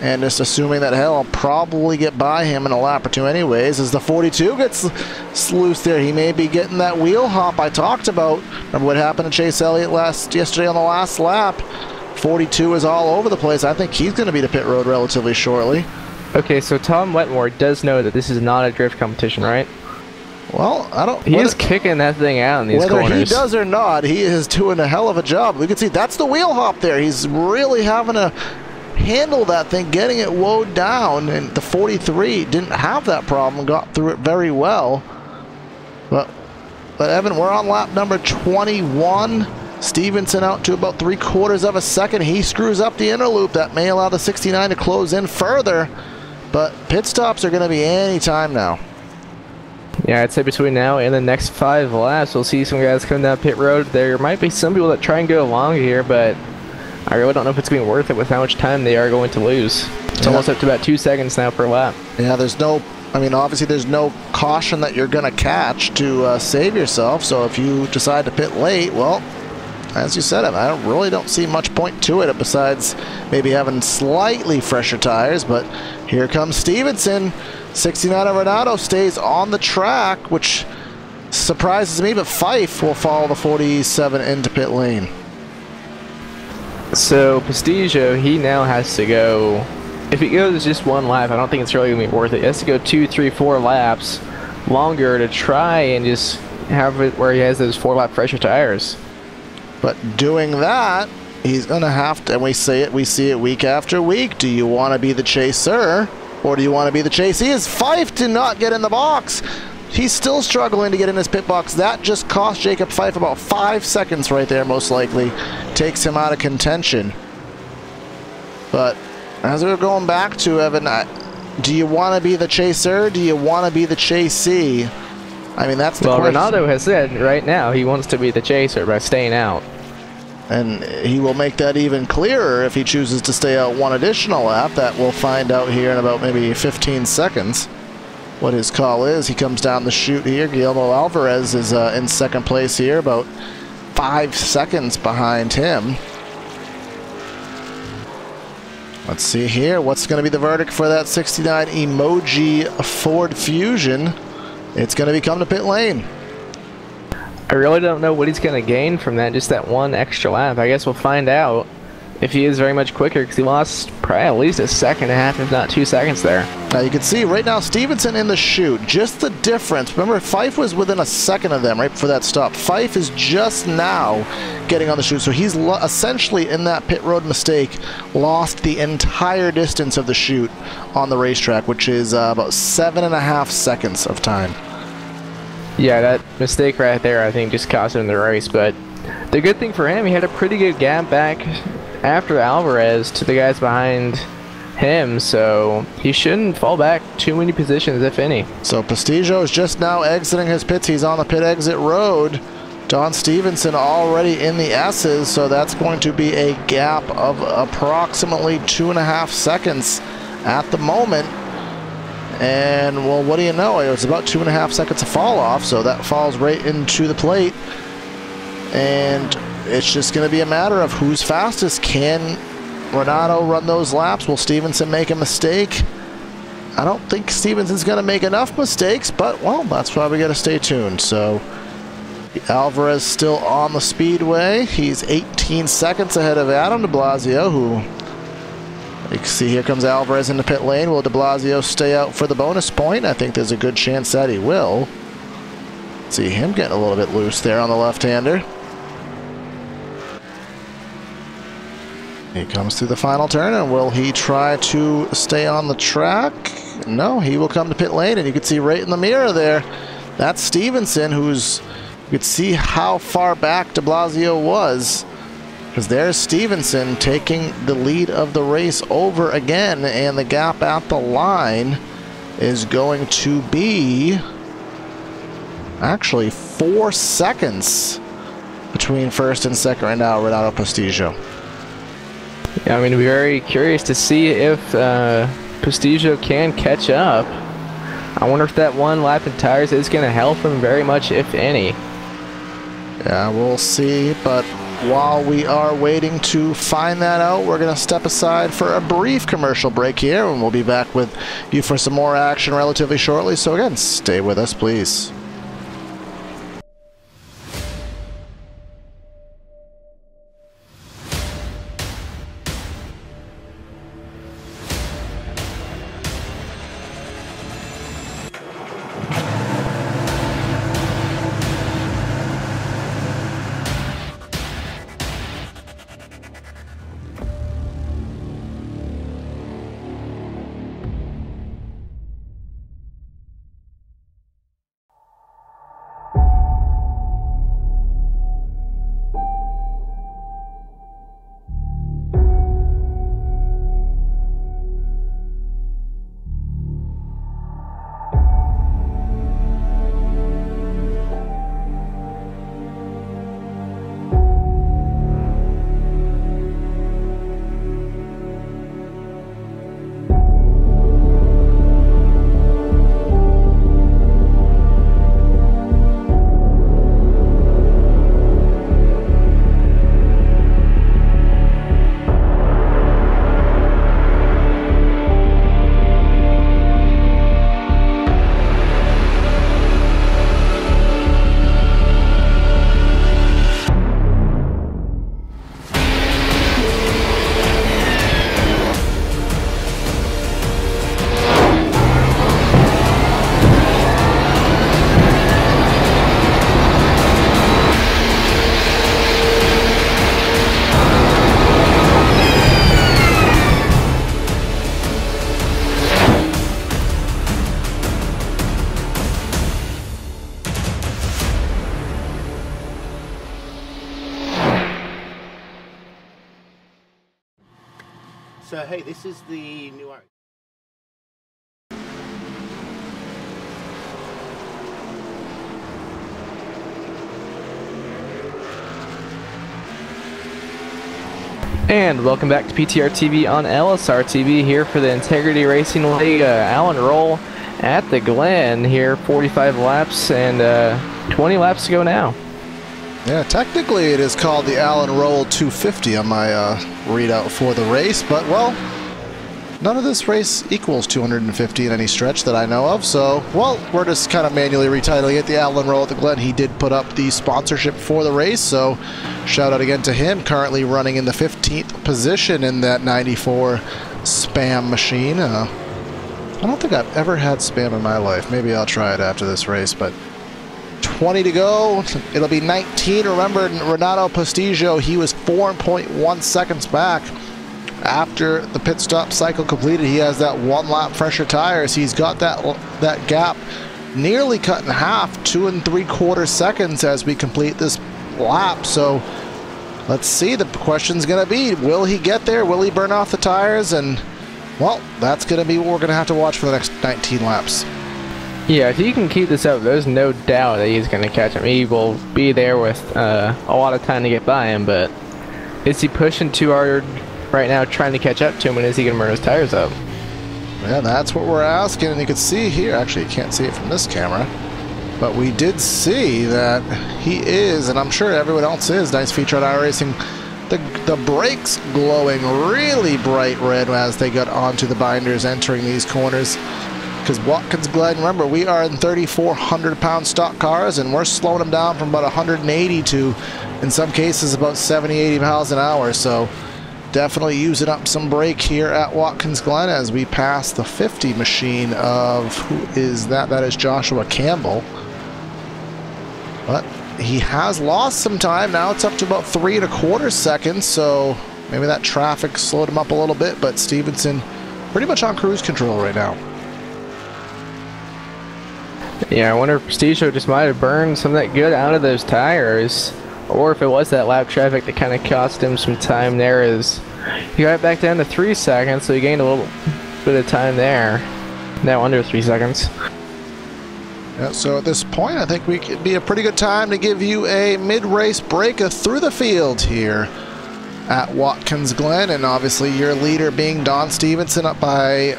And just assuming that, hell, I'll probably get by him in a lap or two anyways. As the 42 gets loose there, he may be getting that wheel hop I talked about. Remember what happened to Chase Elliott yesterday on the last lap? 42 is all over the place. I think he's going to be to pit road relatively shortly. Okay, so Tom Wetmore does know that this is not a drift competition, right? Well, I don't... He is kicking that thing out in these corners. Whether he does or not, he is doing a hell of a job. We can see that's the wheel hop there. He's really having to handle that thing, getting it woed down, and the 43 didn't have that problem, got through it very well. But Evan, we're on lap number 21. Stevenson out to about 3/4 of a second. He screws up the interloop. That may allow the 69 to close in further, but pit stops are going to be any time now. Yeah, I'd say between now and the next 5 laps, we'll see some guys come down pit road. There might be some people that try and go along here, but I really don't know if it's going to be worth it with how much time they are going to lose. It's almost up to about 2 seconds now per lap. Yeah, obviously there's no caution that you're going to catch to save yourself, so if you decide to pit late, well, as you said, I really don't see much point to it besides maybe having slightly fresher tires, but here comes Stevenson. 69 of Renato stays on the track, which surprises me, but Fife will follow the 47 into pit lane. So Prestigio, he now has to go, if he goes just 1 lap, I don't think it's really going to be worth it. He has to go 2, 3, 4 laps longer to try and just have it where he has those 4-lap fresher tires. But doing that, he's going to have to, and we see it week after week. Do you want to be the chaser, or do you want to be the chasee? As Fife did not get in the box. He's still struggling to get in his pit box. That just cost Jacob Fife about 5 seconds right there, most likely. Takes him out of contention. But as we're going back to, Evan, do you want to be the chaser? Do you want to be the chasee? I mean, that's the question. Well, Renato has said right now he wants to be the chaser by staying out. And he will make that even clearer if he chooses to stay out 1 additional lap. That we'll find out here in about maybe 15 seconds what his call is. He comes down the chute here. Guillermo Alvarez is in 2nd place here, about 5 seconds behind him. Let's see here. What's going to be the verdict for that 69 emoji Ford Fusion? It's going to be come to pit lane. I really don't know what he's going to gain from that, just that 1 extra lap. I guess we'll find out if he is very much quicker, because he lost probably at least 1.5 seconds, if not 2 seconds there. Now you can see right now Stevenson in the chute. Just the difference. Remember, Fife was within 1 second of them right before that stop. Fife is just now getting on the chute, so he's essentially in that pit road mistake lost the entire distance of the chute on the racetrack, which is about 7.5 seconds of time. Yeah, that mistake right there, I think, just cost him the race. But the good thing for him, he had a pretty good gap back after Alvarez to the guys behind him, so he shouldn't fall back too many positions, if any. So Prestigio is just now exiting his pits. He's on the pit exit road. Don Stevenson already in the S's, so that's going to be a gap of approximately 2.5 seconds at the moment. And, well, what do you know? It's about 2.5 seconds of fall off, so that falls right into the plate. And it's just going to be a matter of who's fastest. Can Renato run those laps? Will Stevenson make a mistake? I don't think Stevenson's going to make enough mistakes, but, well, that's why we got to stay tuned. So Alvarez still on the speedway. He's 18 seconds ahead of Adam de Blasio, who You can see here comes Alvarez in the pit lane. Will de Blasio stay out for the bonus point? I think there's a good chance that he will. See him getting a little bit loose there on the left-hander. He comes through the final turn, and will he try to stay on the track? No, he will come to pit lane, and you can see right in the mirror there, that's Stevenson, who's, you could see how far back de Blasio was. Because there's Stevenson taking the lead of the race over again, and the gap at the line is going to be actually 4 seconds between first and second right now, Renato Postigio. Yeah, I'm going to be very curious to see if Postigio can catch up. I wonder if that one lap in tires is going to help him very much, if any. Yeah, we'll see, but while we are waiting to find that out, we're going to step aside for a brief commercial break here, and we'll be back with you for some more action relatively shortly. So again, stay with us, please. So hey, this is the new art. And welcome back to PTRTV on LSRTV here for the Integrity Racing League. Alan Rowell at the Glen here, 45 laps and 20 laps to go now. Yeah, technically it is called the Alan Rowell 250 on my readout for the race, but well, none of this race equals 250 in any stretch that I know of, so, well, we're just kind of manually retitling it the Alan Rowell at the Glen. He did put up the sponsorship for the race, so shout out again to him, currently running in the 15th position in that 94 Spam machine. I don't think I've ever had Spam in my life. Maybe I'll try it after this race, but 20 to go. It'll be 19. Remember, Renato Postigio, he was 4.1 seconds back after the pit stop cycle completed. He has that one lap fresher tires. He's got that gap nearly cut in half, 2 3/4 seconds as we complete this lap. So let's see. The question's going to be, will he get there? Will he burn off the tires? And, well, that's going to be what we're going to have to watch for the next 19 laps. Yeah, if he can keep this up, there's no doubt that he's going to catch him. He will be there with a lot of time to get by him, but is he pushing too hard right now trying to catch up to him, and is he going to burn his tires up? Yeah, that's what we're asking, and you can see here, actually you can't see it from this camera, but we did see that he is, and I'm sure everyone else is, nice feature on iRacing, the brakes glowing really bright red as they got onto the binders entering these corners. Because Watkins, Glen, remember, we are in 3,400-pound stock cars, and we're slowing them down from about 180 to, in some cases, about 70, 80 miles an hour. So definitely using up some brake here at Watkins Glen as we pass the 50 machine of, who is that? That is Joshua Campbell. But he has lost some time. Now it's up to about 3 1/4 seconds, so maybe that traffic slowed him up a little bit, but Stevenson pretty much on cruise control right now. Yeah, I wonder if Prestigio just might have burned some of that good out of those tires, or if it was that lap traffic that kind of cost him some time there. As he got back down to 3 seconds, so he gained a little bit of time there. Now under 3 seconds. Yeah, so at this point, I think we could be a pretty good time to give you a mid-race break through the field here at Watkins Glen, and obviously your leader being Don Stevenson up by,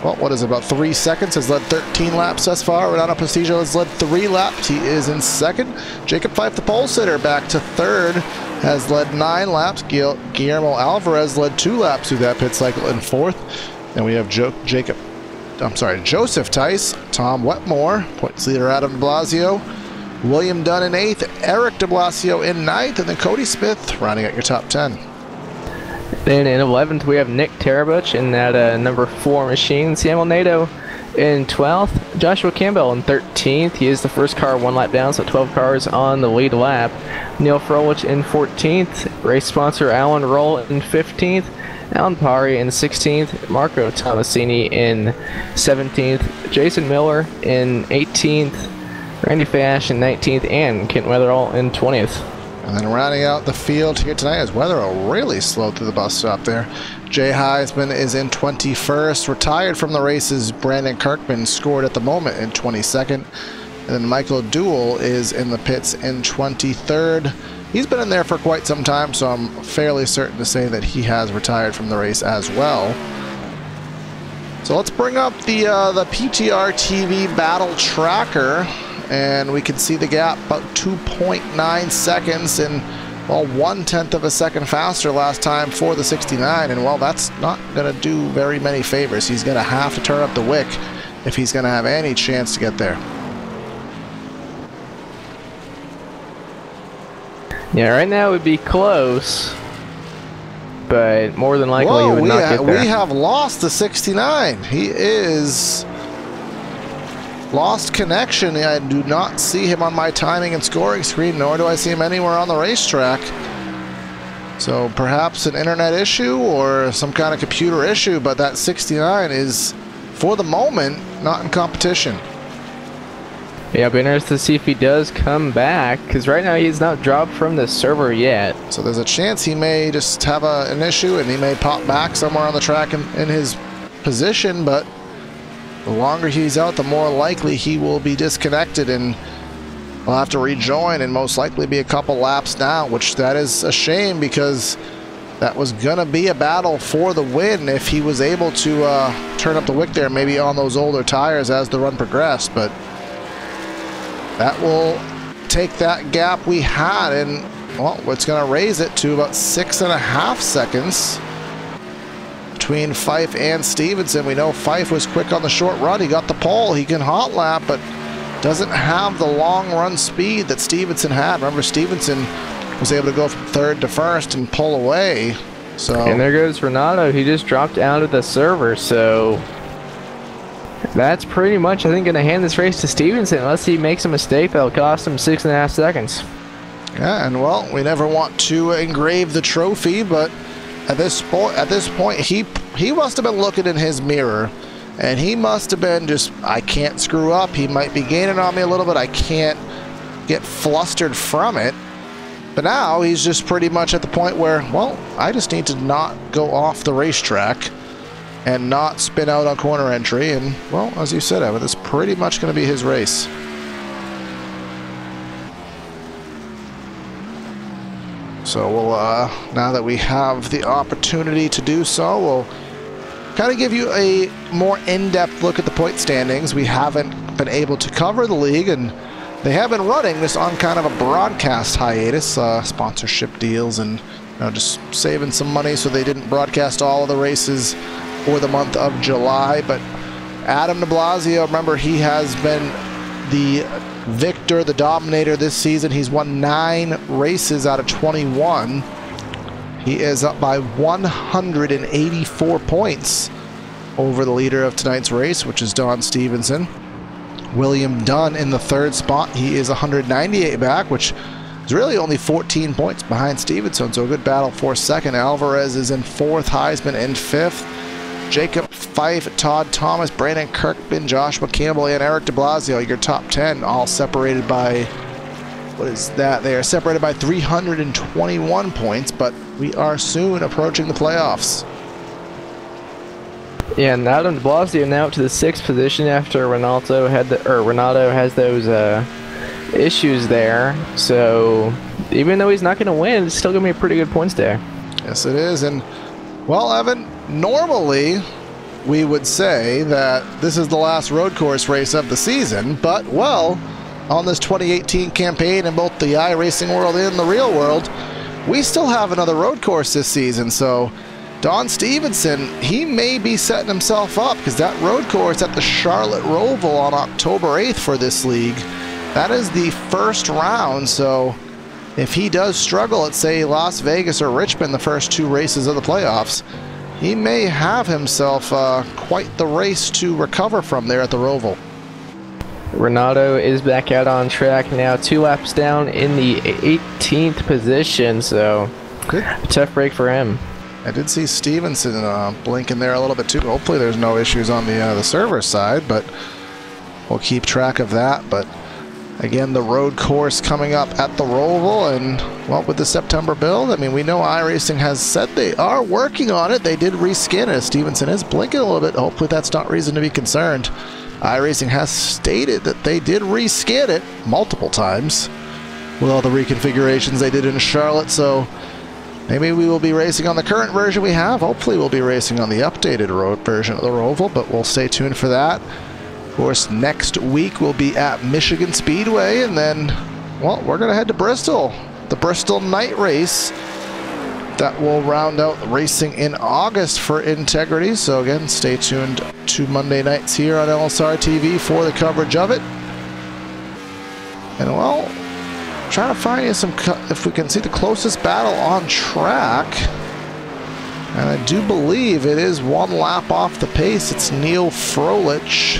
well, what is it, about 3 seconds, has led 13 laps thus far. Renato Prestigio has led 3 laps. He is in second. Jacob Fife, the pole sitter, back to third, has led 9 laps. Guillermo Alvarez led 2 laps through that pit cycle in fourth. And we have Joseph Tice, Tom Wetmore, points leader Adam de Blasio, William Dunn in 8th, Eric de Blasio in 9th, and then Cody Smith rounding out your top 10. Then in 11th, we have Nick Tarabuch in that number 4 machine. Samuel Nato in 12th. Joshua Campbell in 13th. He is the first car 1 lap down, so 12 cars on the lead lap. Neil Frolich in 14th. Race sponsor Alan Roll in 15th. Alan Pari in 16th. Marco Tomasini in 17th. Jason Miller in 18th. Randy Fash in 19th. And Kent Weatherall in 20th. And then rounding out the field here tonight as Weatherall really slowed through the bus stop there. Jay Heisman is in 21st. Retired from the races, Brandon Kirkman scored at the moment in 22nd. And then Michael Duell is in the pits in 23rd. He's been in there for quite some time, so I'm fairly certain to say that he has retired from the race as well. So let's bring up the PTRTV battle tracker, and we can see the gap about 2.9 seconds, and well, 1/10 of a second faster last time for the 69, and well, that's not going to do very many favors. He's going to have to turn up the wick if he's going to have any chance to get there. Yeah, right now it would be close, but more than likely he would not get there. We have lost the 69. He is lost connection. I do not see him on my timing and scoring screen, nor do I see him anywhere on the racetrack. So perhaps an internet issue or some kind of computer issue, but that 69 is, for the moment, not in competition. Yeah, I'll be interested to see if he does come back, because right now he's not dropped from the server yet. So there's a chance he may just have an issue and he may pop back somewhere on the track in his position, but the longer he's out, the more likely he will be disconnected and will have to rejoin and most likely be a couple laps down, which that is a shame because that was going to be a battle for the win if he was able to turn up the wick there, maybe on those older tires as the run progressed, but that will take that gap we had and, well, it's going to raise it to about 6.5 seconds between Fife and Stevenson. We know Fife was quick on the short run. He got the pole. He can hot lap, but doesn't have the long run speed that Stevenson had. Remember, Stevenson was able to go from third to first and pull away. So, and there goes Renato. He just dropped out of the server, so that's pretty much, I think, going to hand this race to Stevenson unless he makes a mistake that'll cost him 6.5 seconds. Yeah, and well, we never want to engrave the trophy, but at this point, he must have been looking in his mirror, and he must have been just, I can't screw up. He might be gaining on me a little bit. I can't get flustered from it. But now he's just pretty much at the point where, well, I just need to not go off the racetrack and not spin out on corner entry, and well, as you said, Evan, it's pretty much going to be his race. So we'll now that we have the opportunity to do so, we'll kind of give you a more in-depth look at the point standings. We haven't been able to cover the league, and they have been running this on kind of a broadcast hiatus, sponsorship deals, and just saving some money so they didn't broadcast all of the races for the month of July. But Adam de Blasio, remember, he has been the victor, the dominator this season. He's won 9 races out of 21. He is up by 184 points over the leader of tonight's race, which is Don Stevenson. William Dunn in the third spot. He is 198 back, which is really only 14 points behind Stevenson, so a good battle for second. Alvarez is in fourth, Heisman in fifth. Jacob Fife, Todd Thomas, Brandon Kirkman, Joshua Campbell, and Eric de Blasio, your top 10, all separated by, what is that? They are separated by 321 points, but we are soon approaching the playoffs. Yeah, and Adam de Blasio now up to the 6th position after Renato has those issues there. So even though he's not going to win, it's still going to be a pretty good points day. Yes, it is. And well, Evan, normally we would say that this is the last road course race of the season, but well, on this 2018 campaign in both the iRacing world and the real world, we still have another road course this season. So Don Stevenson, he may be setting himself up, because that road course at the Charlotte Rowell on October 8th for this league, that is the first round. So if he does struggle at, say, Las Vegas or Richmond, the first 2 races of the playoffs, he may have himself quite the race to recover from there at the Rowell. Renato is back out on track now, 2 laps down in the 18th position, so good. Tough break for him. I did see Stevenson blinking there a little bit too. Hopefully there's no issues on the server side, but we'll keep track of that. But again, the road course coming up at the Rowell, and well, with the September build, I mean, we know iRacing has said they are working on it. They did reskin it. Stevenson is blinking a little bit. Hopefully that's not reason to be concerned. iRacing has stated that they did reskin it multiple times with all the reconfigurations they did in Charlotte, so maybe we will be racing on the current version we have. Hopefully we'll be racing on the updated road version of the Rowell, but we'll stay tuned for that. Of course, next week we'll be at Michigan Speedway, and then, well, we're going to head to Bristol, the Bristol night race. That will round out racing in August for Integrity. So again, stay tuned to Monday nights here on LSRTV for the coverage of it. And well, trying to find you some, if we can see the closest battle on track. And I do believe it is 1 lap off the pace. It's Neil Froelich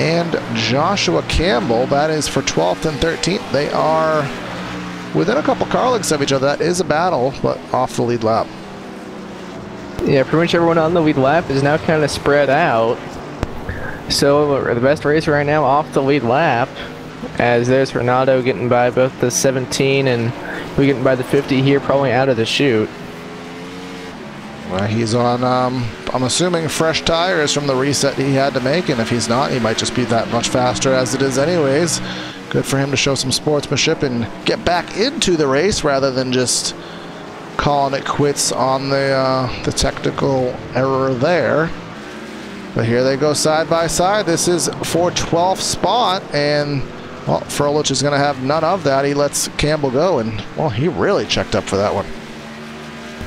and Joshua Campbell. That is for 12th and 13th. They are within a couple car lengths of each other. That is a battle, but off the lead lap. Yeah, pretty much everyone on the lead lap is now kind of spread out. So the best racer right now off the lead lap, as there's Renato getting by both the 17 and we getting by the 50 here, probably out of the chute. Well, he's on, I'm assuming, fresh tires from the reset he had to make, and if he's not, he might just be that much faster as it is anyways. Good for him to show some sportsmanship and get back into the race rather than just calling it quits on the technical error there. But here they go side by side. This is for 12th spot, and well, Froelich is going to have none of that. He lets Campbell go, and well, he really checked up for that one.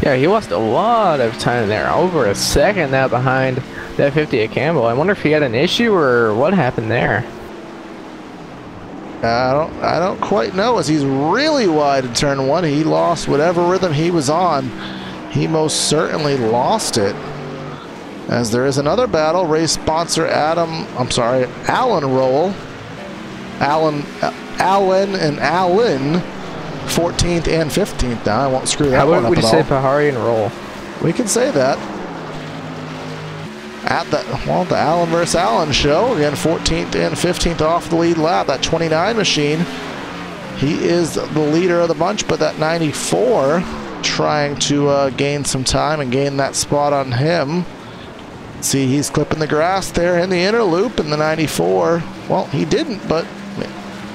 Yeah, he lost a lot of time there, over a second now behind that 50 at Campbell. I wonder if he had an issue or what happened there. I don't quite know, as he's really wide in turn 1. He lost whatever rhythm he was on. He most certainly lost it. As there is another battle, race sponsor Alan Rowell. Allen and Allen, 14th and 15th now. I won't screw that one up at all. How would you say Pahari and Rowell? We can say that. At the Allen versus Allen show, again, 14th and 15th off the lead lap. That 29 machine, he is the leader of the bunch, but that 94 trying to gain some time and gain that spot on him. See, he's clipping the grass there in the inner loop, and the 94, well, he didn't, but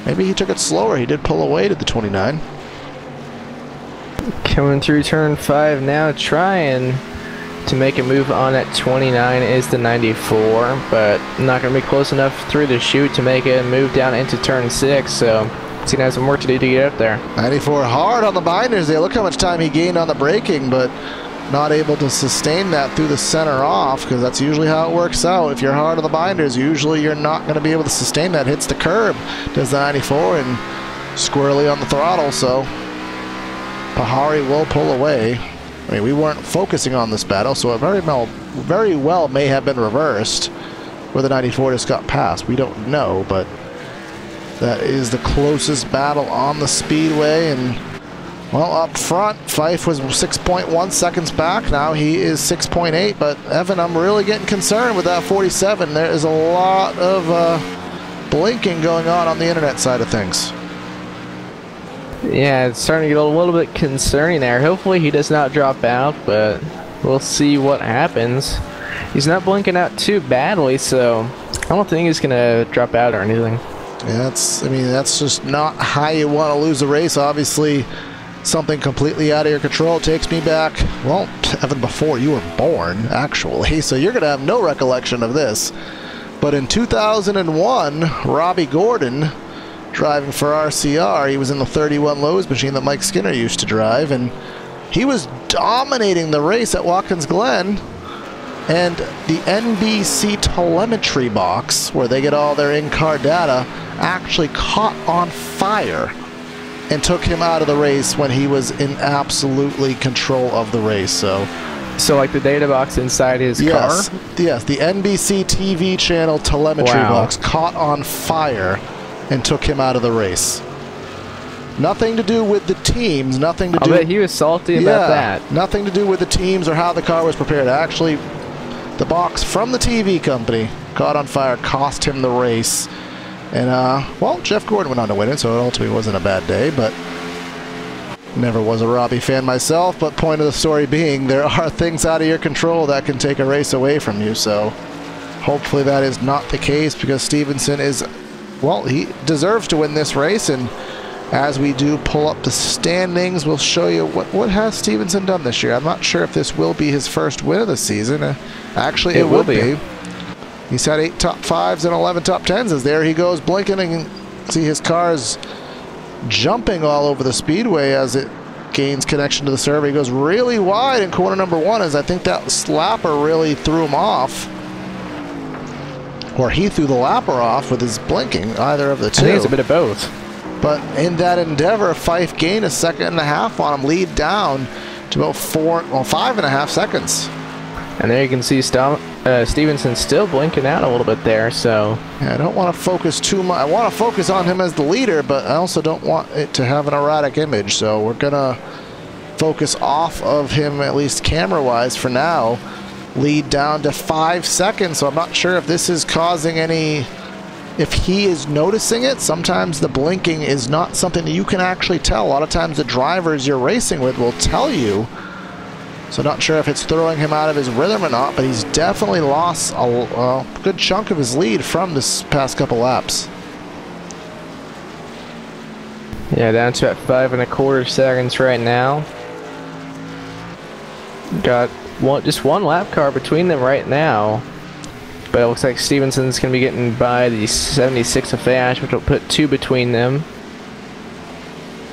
maybe he took it slower. He did pull away to the 29. Coming through turn 5 now, trying to make a move on that 29 is the 94, but not going to be close enough through the chute to make a move down into turn 6, so he's going to have some work to do to get up there. 94 hard on the binders there. Look how much time he gained on the braking, but not able to sustain that through the center off, because that's usually how it works out. If you're hard on the binders, usually you're not going to be able to sustain that. Hits the curb, does the 94, and squarely on the throttle, so Pahari will pull away. I mean, we weren't focusing on this battle, so it very well may have been reversed, where the 94 just got past. We don't know, but that is the closest battle on the speedway. And well, up front, Fife was 6.1 seconds back. Now he is 6.8. But Evan, I'm really getting concerned with that 47. There is a lot of blinking going on the internet side of things. Yeah, it's starting to get a little bit concerning there. Hopefully he does not drop out, but we'll see what happens. He's not blinking out too badly, so I don't think he's going to drop out or anything. Yeah, I mean, that's just not how you want to lose a race. Obviously, something completely out of your control. It takes me back, well, Evan, before you were born, actually. So you're going to have no recollection of this. But in 2001, Robbie Gordon, driving for RCR, he was in the 31 Lowe's machine that Mike Skinner used to drive, and he was dominating the race at Watkins Glen. And the NBC telemetry box, where they get all their in-car data, actually caught on fire and took him out of the race when he was in absolutely control of the race. So like the data box inside his car? Yes, the NBC TV channel telemetry box caught on fire and took him out of the race. Nothing to do with the teams, nothing to do... I bet he was salty about that. Nothing to do with the teams or how the car was prepared. Actually, the box from the TV company caught on fire, cost him the race. And, well, Jeff Gordon went on to win it, so it ultimately wasn't a bad day, but never was a Robbie fan myself. But point of the story being, there are things out of your control that can take a race away from you, so hopefully that is not the case, because Stevenson is, well, he deserves to win this race. And as we do pull up the standings, we'll show you what has Stevenson done this year. I'm not sure if this will be his first win of the season. Actually, it will be. He's had 8 top 5s and 11 top 10s. As there he goes blinking, and see his car is jumping all over the speedway as it gains connection to the server. He goes really wide in corner number 1, as I think that slapper really threw him off. Or he threw the lapper off with his blinking, either of the two. I think it's a bit of both. But in that endeavor, Fife gained 1.5 seconds on him, lead down to about 5.5 seconds. And there you can see Stevenson still blinking out a little bit there, so... Yeah, I don't want to focus too much. I want to focus on him as the leader, but I also don't want it to have an erratic image, so we're going to focus off of him, at least camera-wise for now. Lead down to 5 seconds, so I'm not sure if this is causing any... If he is noticing it. Sometimes the blinking is not something that you can actually tell. A lot of times the drivers you're racing with will tell you. So not sure if it's throwing him out of his rhythm or not, but he's definitely lost a good chunk of his lead from this past couple laps. Yeah, down to at 5.25 seconds right now. Got just one lap car between them right now. But it looks like Stevenson's going to be getting by the 76 of Fayash, which will put 2 between them.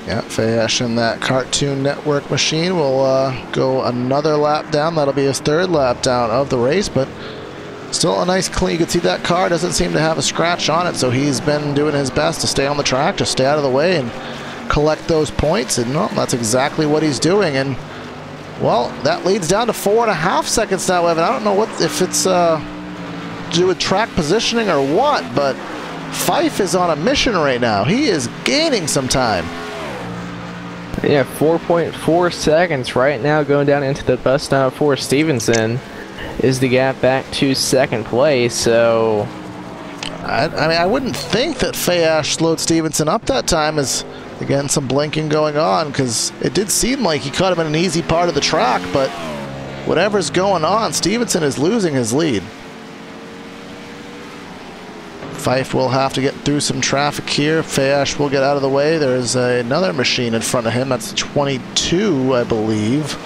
Yeah, Fayash in that Cartoon Network machine will go another lap down. That'll be his 3rd lap down of the race, but still a nice clean. You can see that car doesn't seem to have a scratch on it, so he's been doing his best to stay on the track, to stay out of the way and collect those points, and well, that's exactly what he's doing. And well, that leads down to 4.5 seconds now, Evan. I don't know if it's to do with track positioning or what, but Fife is on a mission right now. He is gaining some time. Yeah, 4.4 seconds right now going down into the bus stop for Stevenson is the gap back to 2nd place. So I mean, I wouldn't think that Fayash slowed Stevenson up that time, as again some blinking going on, because it did seem like he caught him in an easy part of the track, but whatever's going on, Stevenson is losing his lead. Fife will have to get through some traffic here. Fayash will get out of the way. There's another machine in front of him. That's 22, I believe,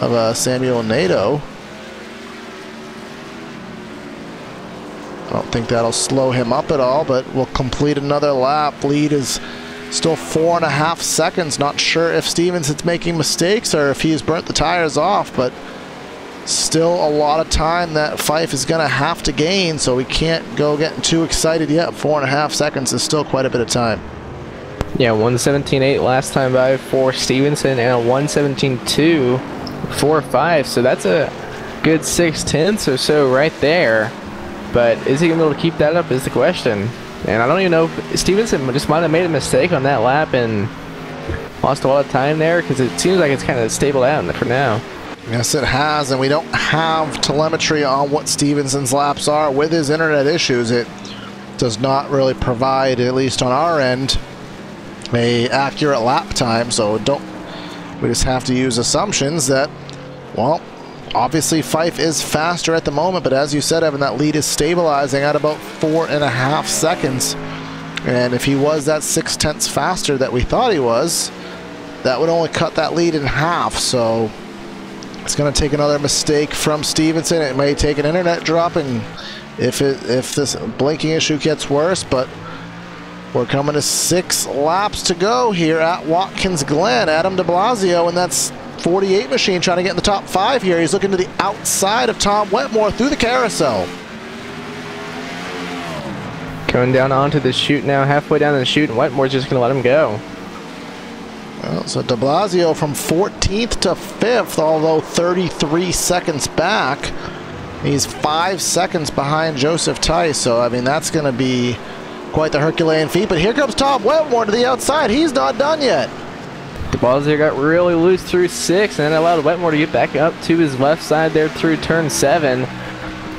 of Samuel Nato. I don't think that'll slow him up at all, but we'll complete another lap. Lead is still 4.5 seconds. Not sure if Stevenson's making mistakes or if he's burnt the tires off, but still a lot of time that Fife is going to have to gain, so we can't go getting too excited yet. 4.5 seconds is still quite a bit of time. Yeah, 1:17.8 last time by for Stevenson, and a 1:17.2 4.5, so that's a good 6/10 or so right there. But is he going to be able to keep that up is the question. And I don't even know if Stevenson just might have made a mistake on that lap and lost a lot of time there, because it seems like it's kind of stabled out for now. Yes, it has, and we don't have telemetry on what Stevenson's laps are. With his internet issues, it does not really provide, at least on our end, a accurate lap time, so we just have to use assumptions that, well, obviously Fife is faster at the moment, but as you said, Evan, that lead is stabilizing at about 4.5 seconds. And if he was that 6/10 faster that we thought he was, that would only cut that lead in half. So it's going to take another mistake from Stevenson. It may take an internet drop, and if this blinking issue gets worse, but we're coming to 6 laps to go here at Watkins Glen. Adam de Blasio, and that's 48 machine trying to get in the top 5 here. He's looking to the outside of Tom Wetmore through the carousel. Going down onto the chute now, halfway down the chute, and Wetmore's just going to let him go. Well, so de Blasio from 14th to 5th, although 33 seconds back. He's 5 seconds behind Joseph Tice, so I mean that's going to be quite the Herculean feat. But here comes Tom Wetmore to the outside. He's not done yet. De Blasio got really loose through 6 and then allowed Wetmore to get back up to his left side there through turn 7.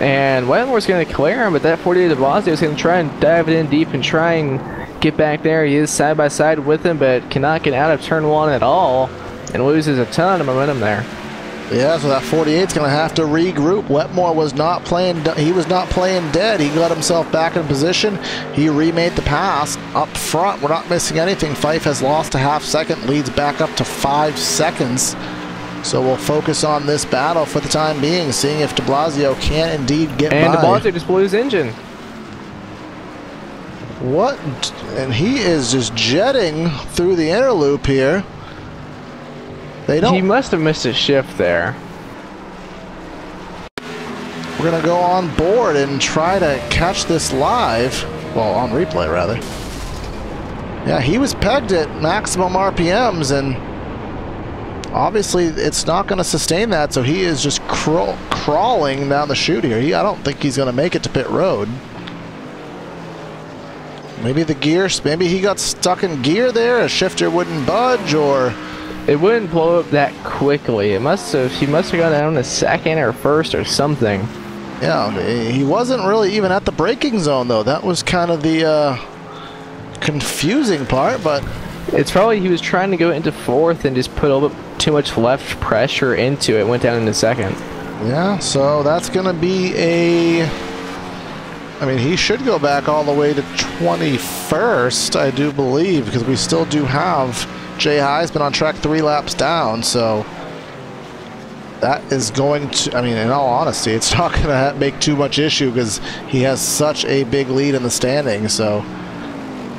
And Wetmore's going to clear him, but that 48 de Blasio is going to try and dive it in deep and try and get back there. He is side by side with him, but cannot get out of turn 1 at all and loses a ton of momentum there. Yeah, so that 48's going to have to regroup. Wetmore was not playing. He was not playing dead. He got himself back in position. He remade the pass up front. We're not missing anything. Fife has lost a half second, leads back up to 5 seconds. So we'll focus on this battle for the time being, seeing if de Blasio can indeed get by. And de Blasio just blew his engine. What? And he is just jetting through the inner loop here. He must have missed a shift there. We're going to go on board and try to catch this live. Well, on replay, rather. Yeah, he was pegged at maximum RPMs, and obviously it's not going to sustain that, so he is just crawling down the chute here. I don't think he's going to make it to pit road. Maybe the gears, maybe he got stuck in gear there, a shifter wouldn't budge, or... It wouldn't blow up that quickly. He must have gone down to 2nd or 1st or something. Yeah, he wasn't really even at the braking zone, though. That was kind of the confusing part, but... It's probably he was trying to go into 4th and just put a little bit too much left pressure into it. Went down into 2nd. Yeah, so that's going to be a... I mean, he should go back all the way to 21st, I do believe, because we still do have... Jay Heisman on track 3 laps down, so that is going to, I mean, in all honesty, it's not going to make too much issue because he has such a big lead in the standings. So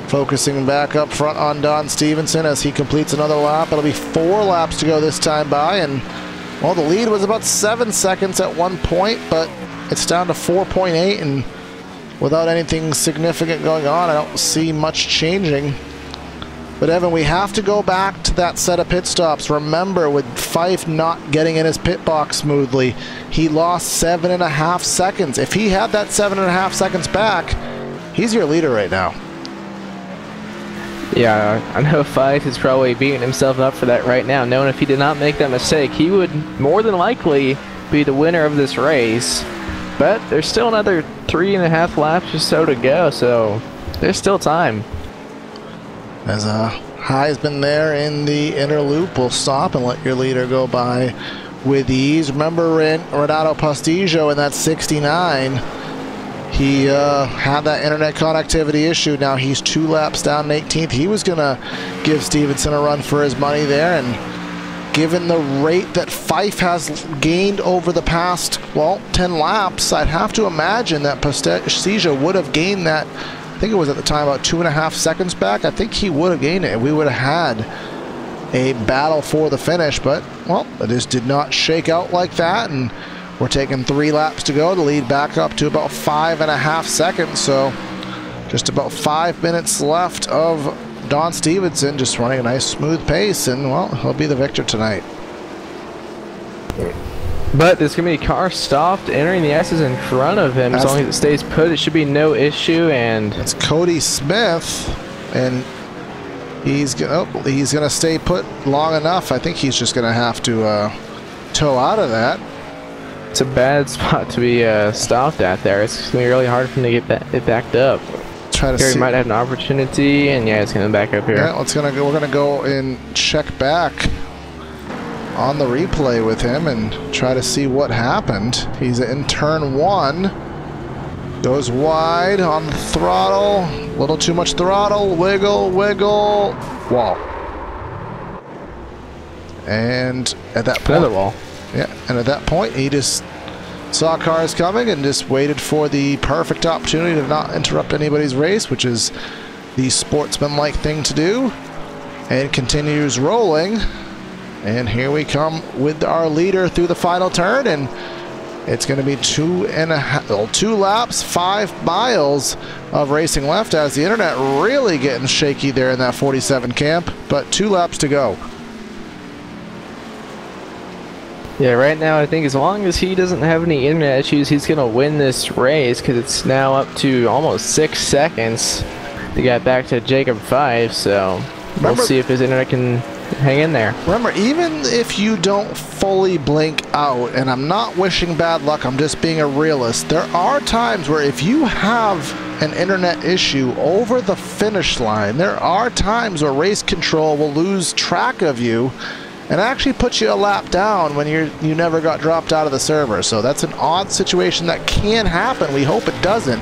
focusing back up front on Don Stevenson as he completes another lap. It'll be 4 laps to go this time by, and well, the lead was about 7 seconds at one point, but it's down to 4.8, and without anything significant going on, I don't see much changing. But Evan, we have to go back to that set of pit stops. Remember, with Fife not getting in his pit box smoothly, he lost 7.5 seconds. If he had that 7.5 seconds back, he's your leader right now. Yeah, I know Fife is probably beating himself up for that right now, knowing if he did not make that mistake, he would more than likely be the winner of this race. But there's still another 3.5 laps or so to go, so there's still time. As Heisman there in the inner loop will stop and let your leader go by with ease. Remember Renato Pastigio in that 69. He had that internet connectivity issue. Now he's 2 laps down in 18th. He was going to give Stevenson a run for his money there, and given the rate that Fife has gained over the past, well, 10 laps, I'd have to imagine that Pastigio would have gained that. I think it was at the time about 2.5 seconds back. I think he would have gained it. We would have had a battle for the finish, but, well, it just did not shake out like that, and we're taking 3 laps to go to lead back up to about 5.5 seconds, so just about 5 minutes left of Don Stevenson just running a nice smooth pace, and, well, he'll be the victor tonight. But there's going to be a car stopped entering the S's in front of him. As long as it stays put, it should be no issue. And it's Cody Smith, and he's gonna stay put long enough. I think he's just gonna have to tow out of that. It's a bad spot to be stopped at there. It's gonna be really hard for him to get it backed up. Try to here see. He might have an opportunity, and yeah, it's gonna back up here. Yeah, we're gonna go and check back on the replay with him and try to see what happened. He's in turn 1. Goes wide on the throttle. A little too much throttle. Wiggle, wiggle. Wall. And at that point, another wall. Yeah, and at that point, he just saw cars coming and just waited for the perfect opportunity to not interrupt anybody's race, which is the sportsmanlike thing to do. And continues rolling. And here we come with our leader through the final turn, and it's going to be 2 laps, 5 miles of racing left, as the internet really getting shaky there in that 47 camp, but 2 laps to go. Yeah, right now I think as long as he doesn't have any internet issues, he's going to win this race, because it's now up to almost 6 seconds to get back to Jacob 5, so we'll see if his internet can hang in there. Remember, even if you don't fully blink out, and I'm not wishing bad luck, I'm just being a realist, there are times where if you have an internet issue over the finish line, there are times where race control will lose track of you and actually put you a lap down when you never got dropped out of the server. So that's an odd situation that can happen. We hope it doesn't,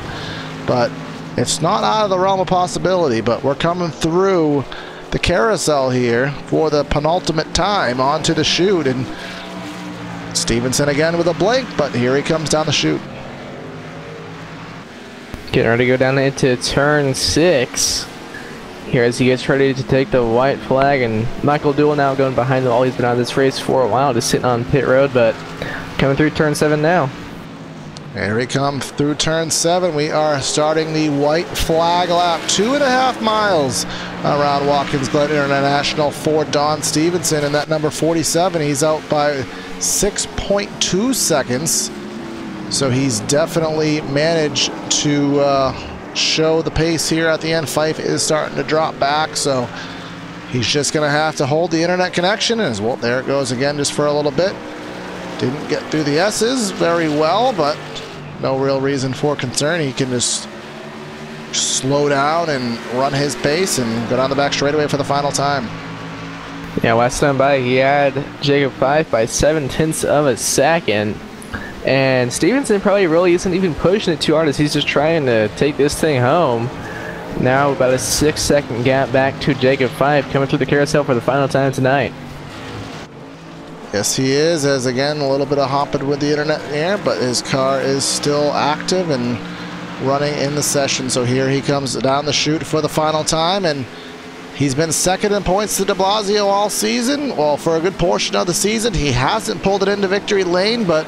but it's not out of the realm of possibility. But we're coming through the carousel here for the penultimate time onto the chute, and Stevenson again with a blink, but here he comes down the chute. Getting ready to go down into turn 6 here as he gets ready to take the white flag, and Michael Dewell now going behind the wall. He's been on this race for a while, just sitting on pit road, but coming through turn 7 now. Here we come through turn 7. We are starting the white flag lap. 2.5 miles around Watkins Glen International for Don Stevenson, and that number 47, he's out by 6.2 seconds. So he's definitely managed to show the pace here at the end. Fife is starting to drop back, so he's just going to have to hold the internet connection. And well, there it goes again just for a little bit. Didn't get through the S's very well, but no real reason for concern. He can just slow down and run his pace and go down the back straightaway for the final time. Yeah, last time by he had Jacob 5 by 0.7 of a second. And Stevenson probably really isn't even pushing it too hard as he's just trying to take this thing home. Now about a 6-second gap back to Jacob 5 coming through the carousel for the final time tonight. Yes, he is, as again, a little bit of hopping with the internet here, but his car is still active and running in the session. So here he comes down the chute for the final time, and he's been second in points to de Blasio all season. Well, for a good portion of the season, he hasn't pulled it into victory lane, but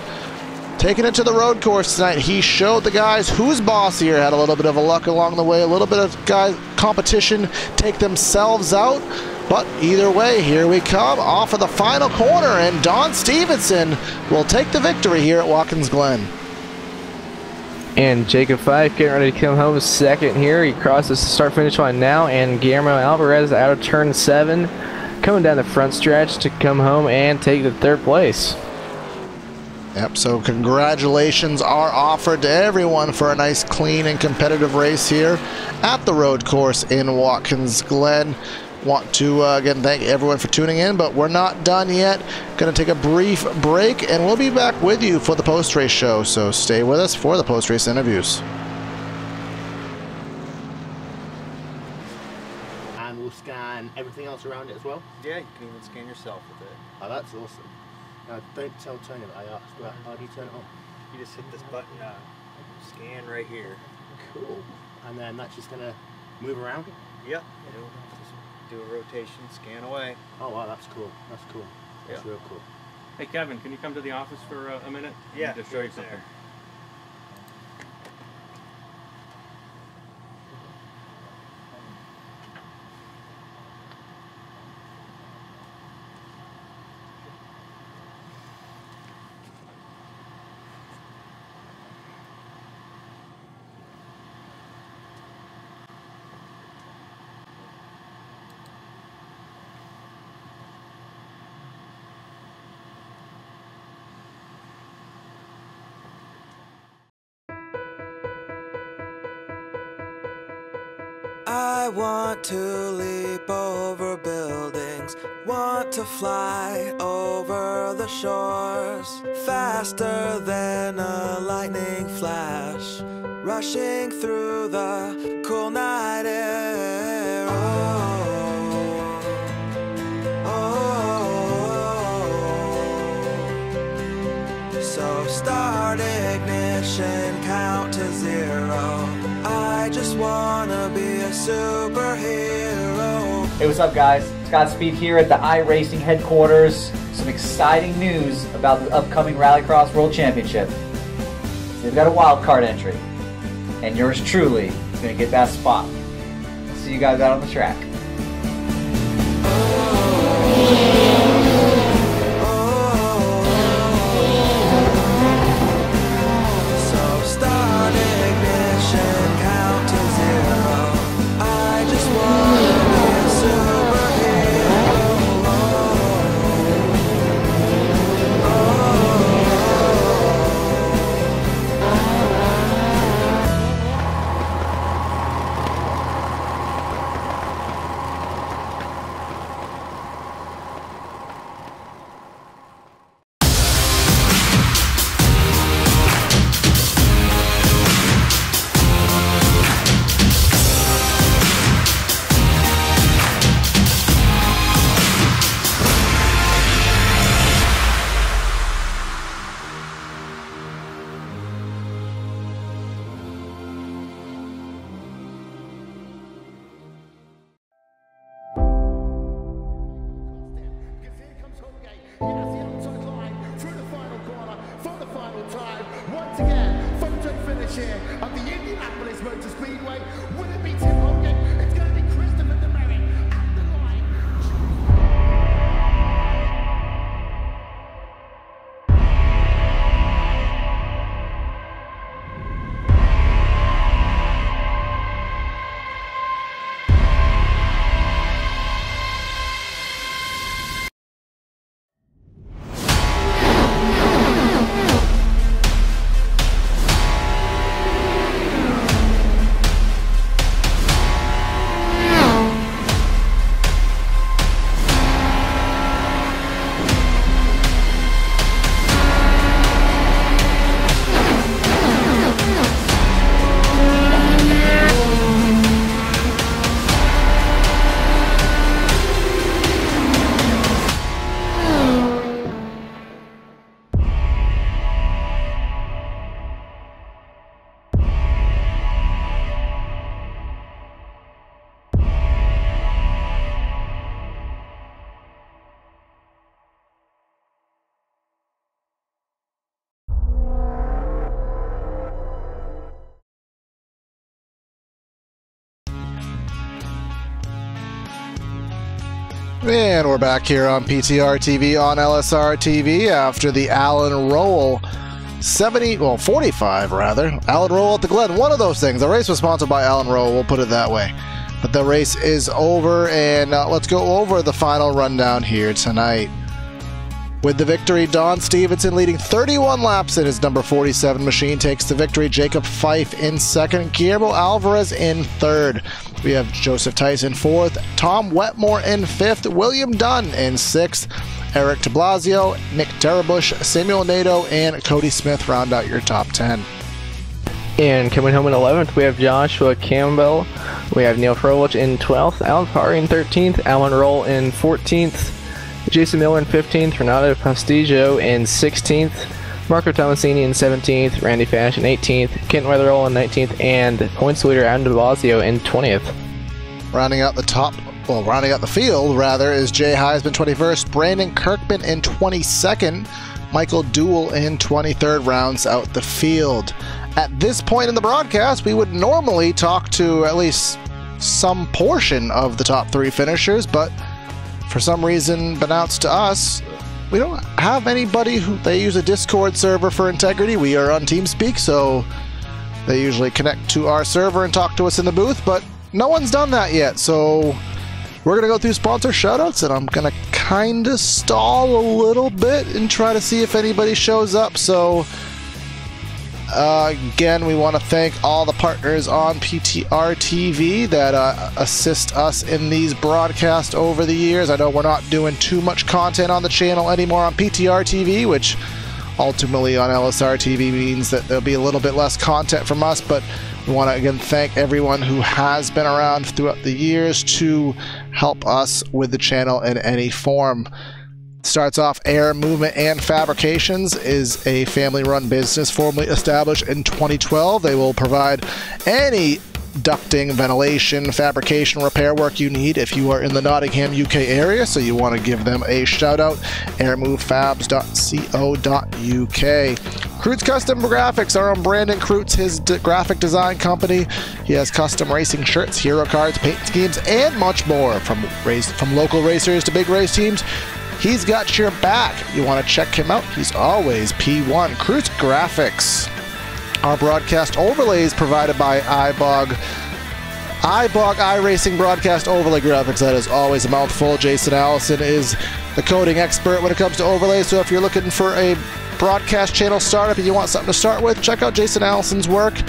taking it to the road course tonight, he showed the guys who's boss here. Had a little bit of a luck along the way, a little bit of guys competition take themselves out. But either way, here we come off of the final corner, and Don Stevenson will take the victory here at Watkins Glen. And Jacob 5 getting ready to come home second here. He crosses the start-finish line now, and Guillermo Alvarez out of turn 7, coming down the front stretch to come home and take the 3rd place. Yep, so congratulations are offered to everyone for a nice, clean, and competitive race here at the road course in Watkins Glen. Want to again thank everyone for tuning in, but we're not done yet. Gonna take a brief break, and we'll be back with you for the post-race show, so stay with us for the post-race interviews. And we'll scan everything else around it as well. Yeah, you can even scan yourself with it. Oh, that's awesome. Now, don't tell Tony that I asked. How do you turn it on? You just hit this button, scan right here. Cool. And then that's just gonna move around? Yep. It'll just do a rotation, scan away. Oh wow, that's cool. That's cool. That's real cool. Hey Kevin, can you come to the office for a minute? Yeah. I need to show you something. There. I want to leap over buildings, want to fly over the shores, faster than a lightning flash, rushing through the cool night air. So start ignition, count to 0. I just wanna be a superhero. Hey, what's up guys? Scott Speed here at the iRacing headquarters. Some exciting news about the upcoming Rallycross World Championship. They've got a wild card entry, and yours truly is gonna get that spot. See you guys out on the track. And we're back here on PTRTV on LSRTV after the Alan Rowell 45 rather. Alan Rowell at the Glen, one of those things. The race was sponsored by Alan Rowell, we'll put it that way. But the race is over, and let's go over the final rundown here tonight. With the victory, Don Stevenson leading 31 laps in his number 47 machine takes the victory. Jacob Fife in second. Guillermo Alvarez in third. We have Joseph Tice in fourth. Tom Wetmore in fifth. William Dunn in sixth. Eric Tablasio, Nick Terabush, Samuel Nato, and Cody Smith round out your top 10. And coming home in 11th, we have Joshua Campbell. We have Neil Froelich in 12th. Alan Parry in 13th. Alan Roll in 14th. Jason Miller in 15th, Renato Pastigio in 16th, Marco Tomasini in 17th, Randy Fash in 18th, Kent Weatherall in 19th, and points leader Adam DeBlasio in 20th. Rounding out the field, is Jay Heisman 21st, Brandon Kirkman in 22nd, Michael Duell in 23rd rounds out the field. At this point in the broadcast, we would normally talk to at least some portion of the top 3 finishers, but for some reason announced to us, we don't have anybody who they use a Discord server for integrity. We are on TeamSpeak, so they usually connect to our server and talk to us in the booth, but no one's done that yet. So we're going to go through sponsor shoutouts, and I'm going to kind of stall a little bit and try to see if anybody shows up. So Again, we want to thank all the partners on PTRTV that assist us in these broadcasts over the years. I know we're not doing too much content on the channel anymore on PTRTV, which ultimately on LSRTV means that there'll be a little bit less content from us, but we want to again thank everyone who has been around throughout the years to help us with the channel in any form. Starts off, Air Movement and Fabrications is a family-run business formally established in 2012. They will provide any ducting, ventilation, fabrication, repair work you need if you are in the Nottingham, UK area, so you want to give them a shout-out, airmovefabs.co.uk. Krutz Custom Graphics, our own Brandon Krutz, his graphic design company. He has custom racing shirts, hero cards, paint schemes, and much more. From local racers to big race teams, he's got your back. You want to check him out? He's always P1. Krutz Graphics. Our broadcast overlays provided by iBog iRacing Broadcast Overlay Graphics. That is always a mouthful. Jason Allison is the coding expert when it comes to overlays, so if you're looking for a broadcast channel startup and you want something to start with, check out Jason Allison's work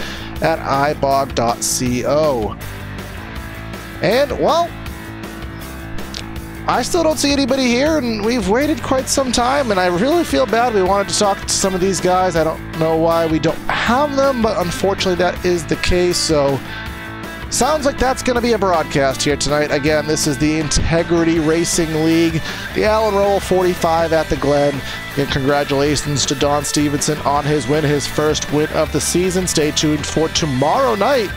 at ibog.co. And, well, I still don't see anybody here, and we've waited quite some time, and I really feel bad. We wanted to talk to some of these guys. I don't know why we don't have them, but unfortunately that is the case, so sounds like that's going to be a broadcast here tonight. Again, this is the Integrity Racing League, the Alan Rowell 45 at the Glen, and congratulations to Don Stevenson on his win, his first win of the season. Stay tuned for tomorrow night,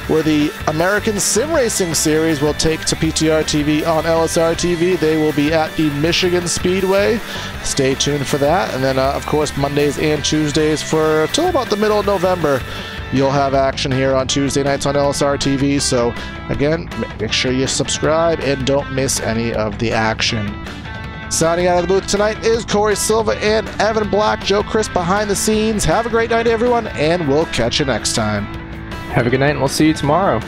where the American Sim Racing Series will take to PTRTV on LSRTV. They will be at the Michigan Speedway. Stay tuned for that. And then, of course, Mondays and Tuesdays for till about the middle of November, you'll have action here on Tuesday nights on LSRTV. So, again, make sure you subscribe and don't miss any of the action. Signing out of the booth tonight is Corey Silva and Evan Black. Joe Chris behind the scenes. Have a great night, everyone, and we'll catch you next time. Have a good night, and we'll see you tomorrow.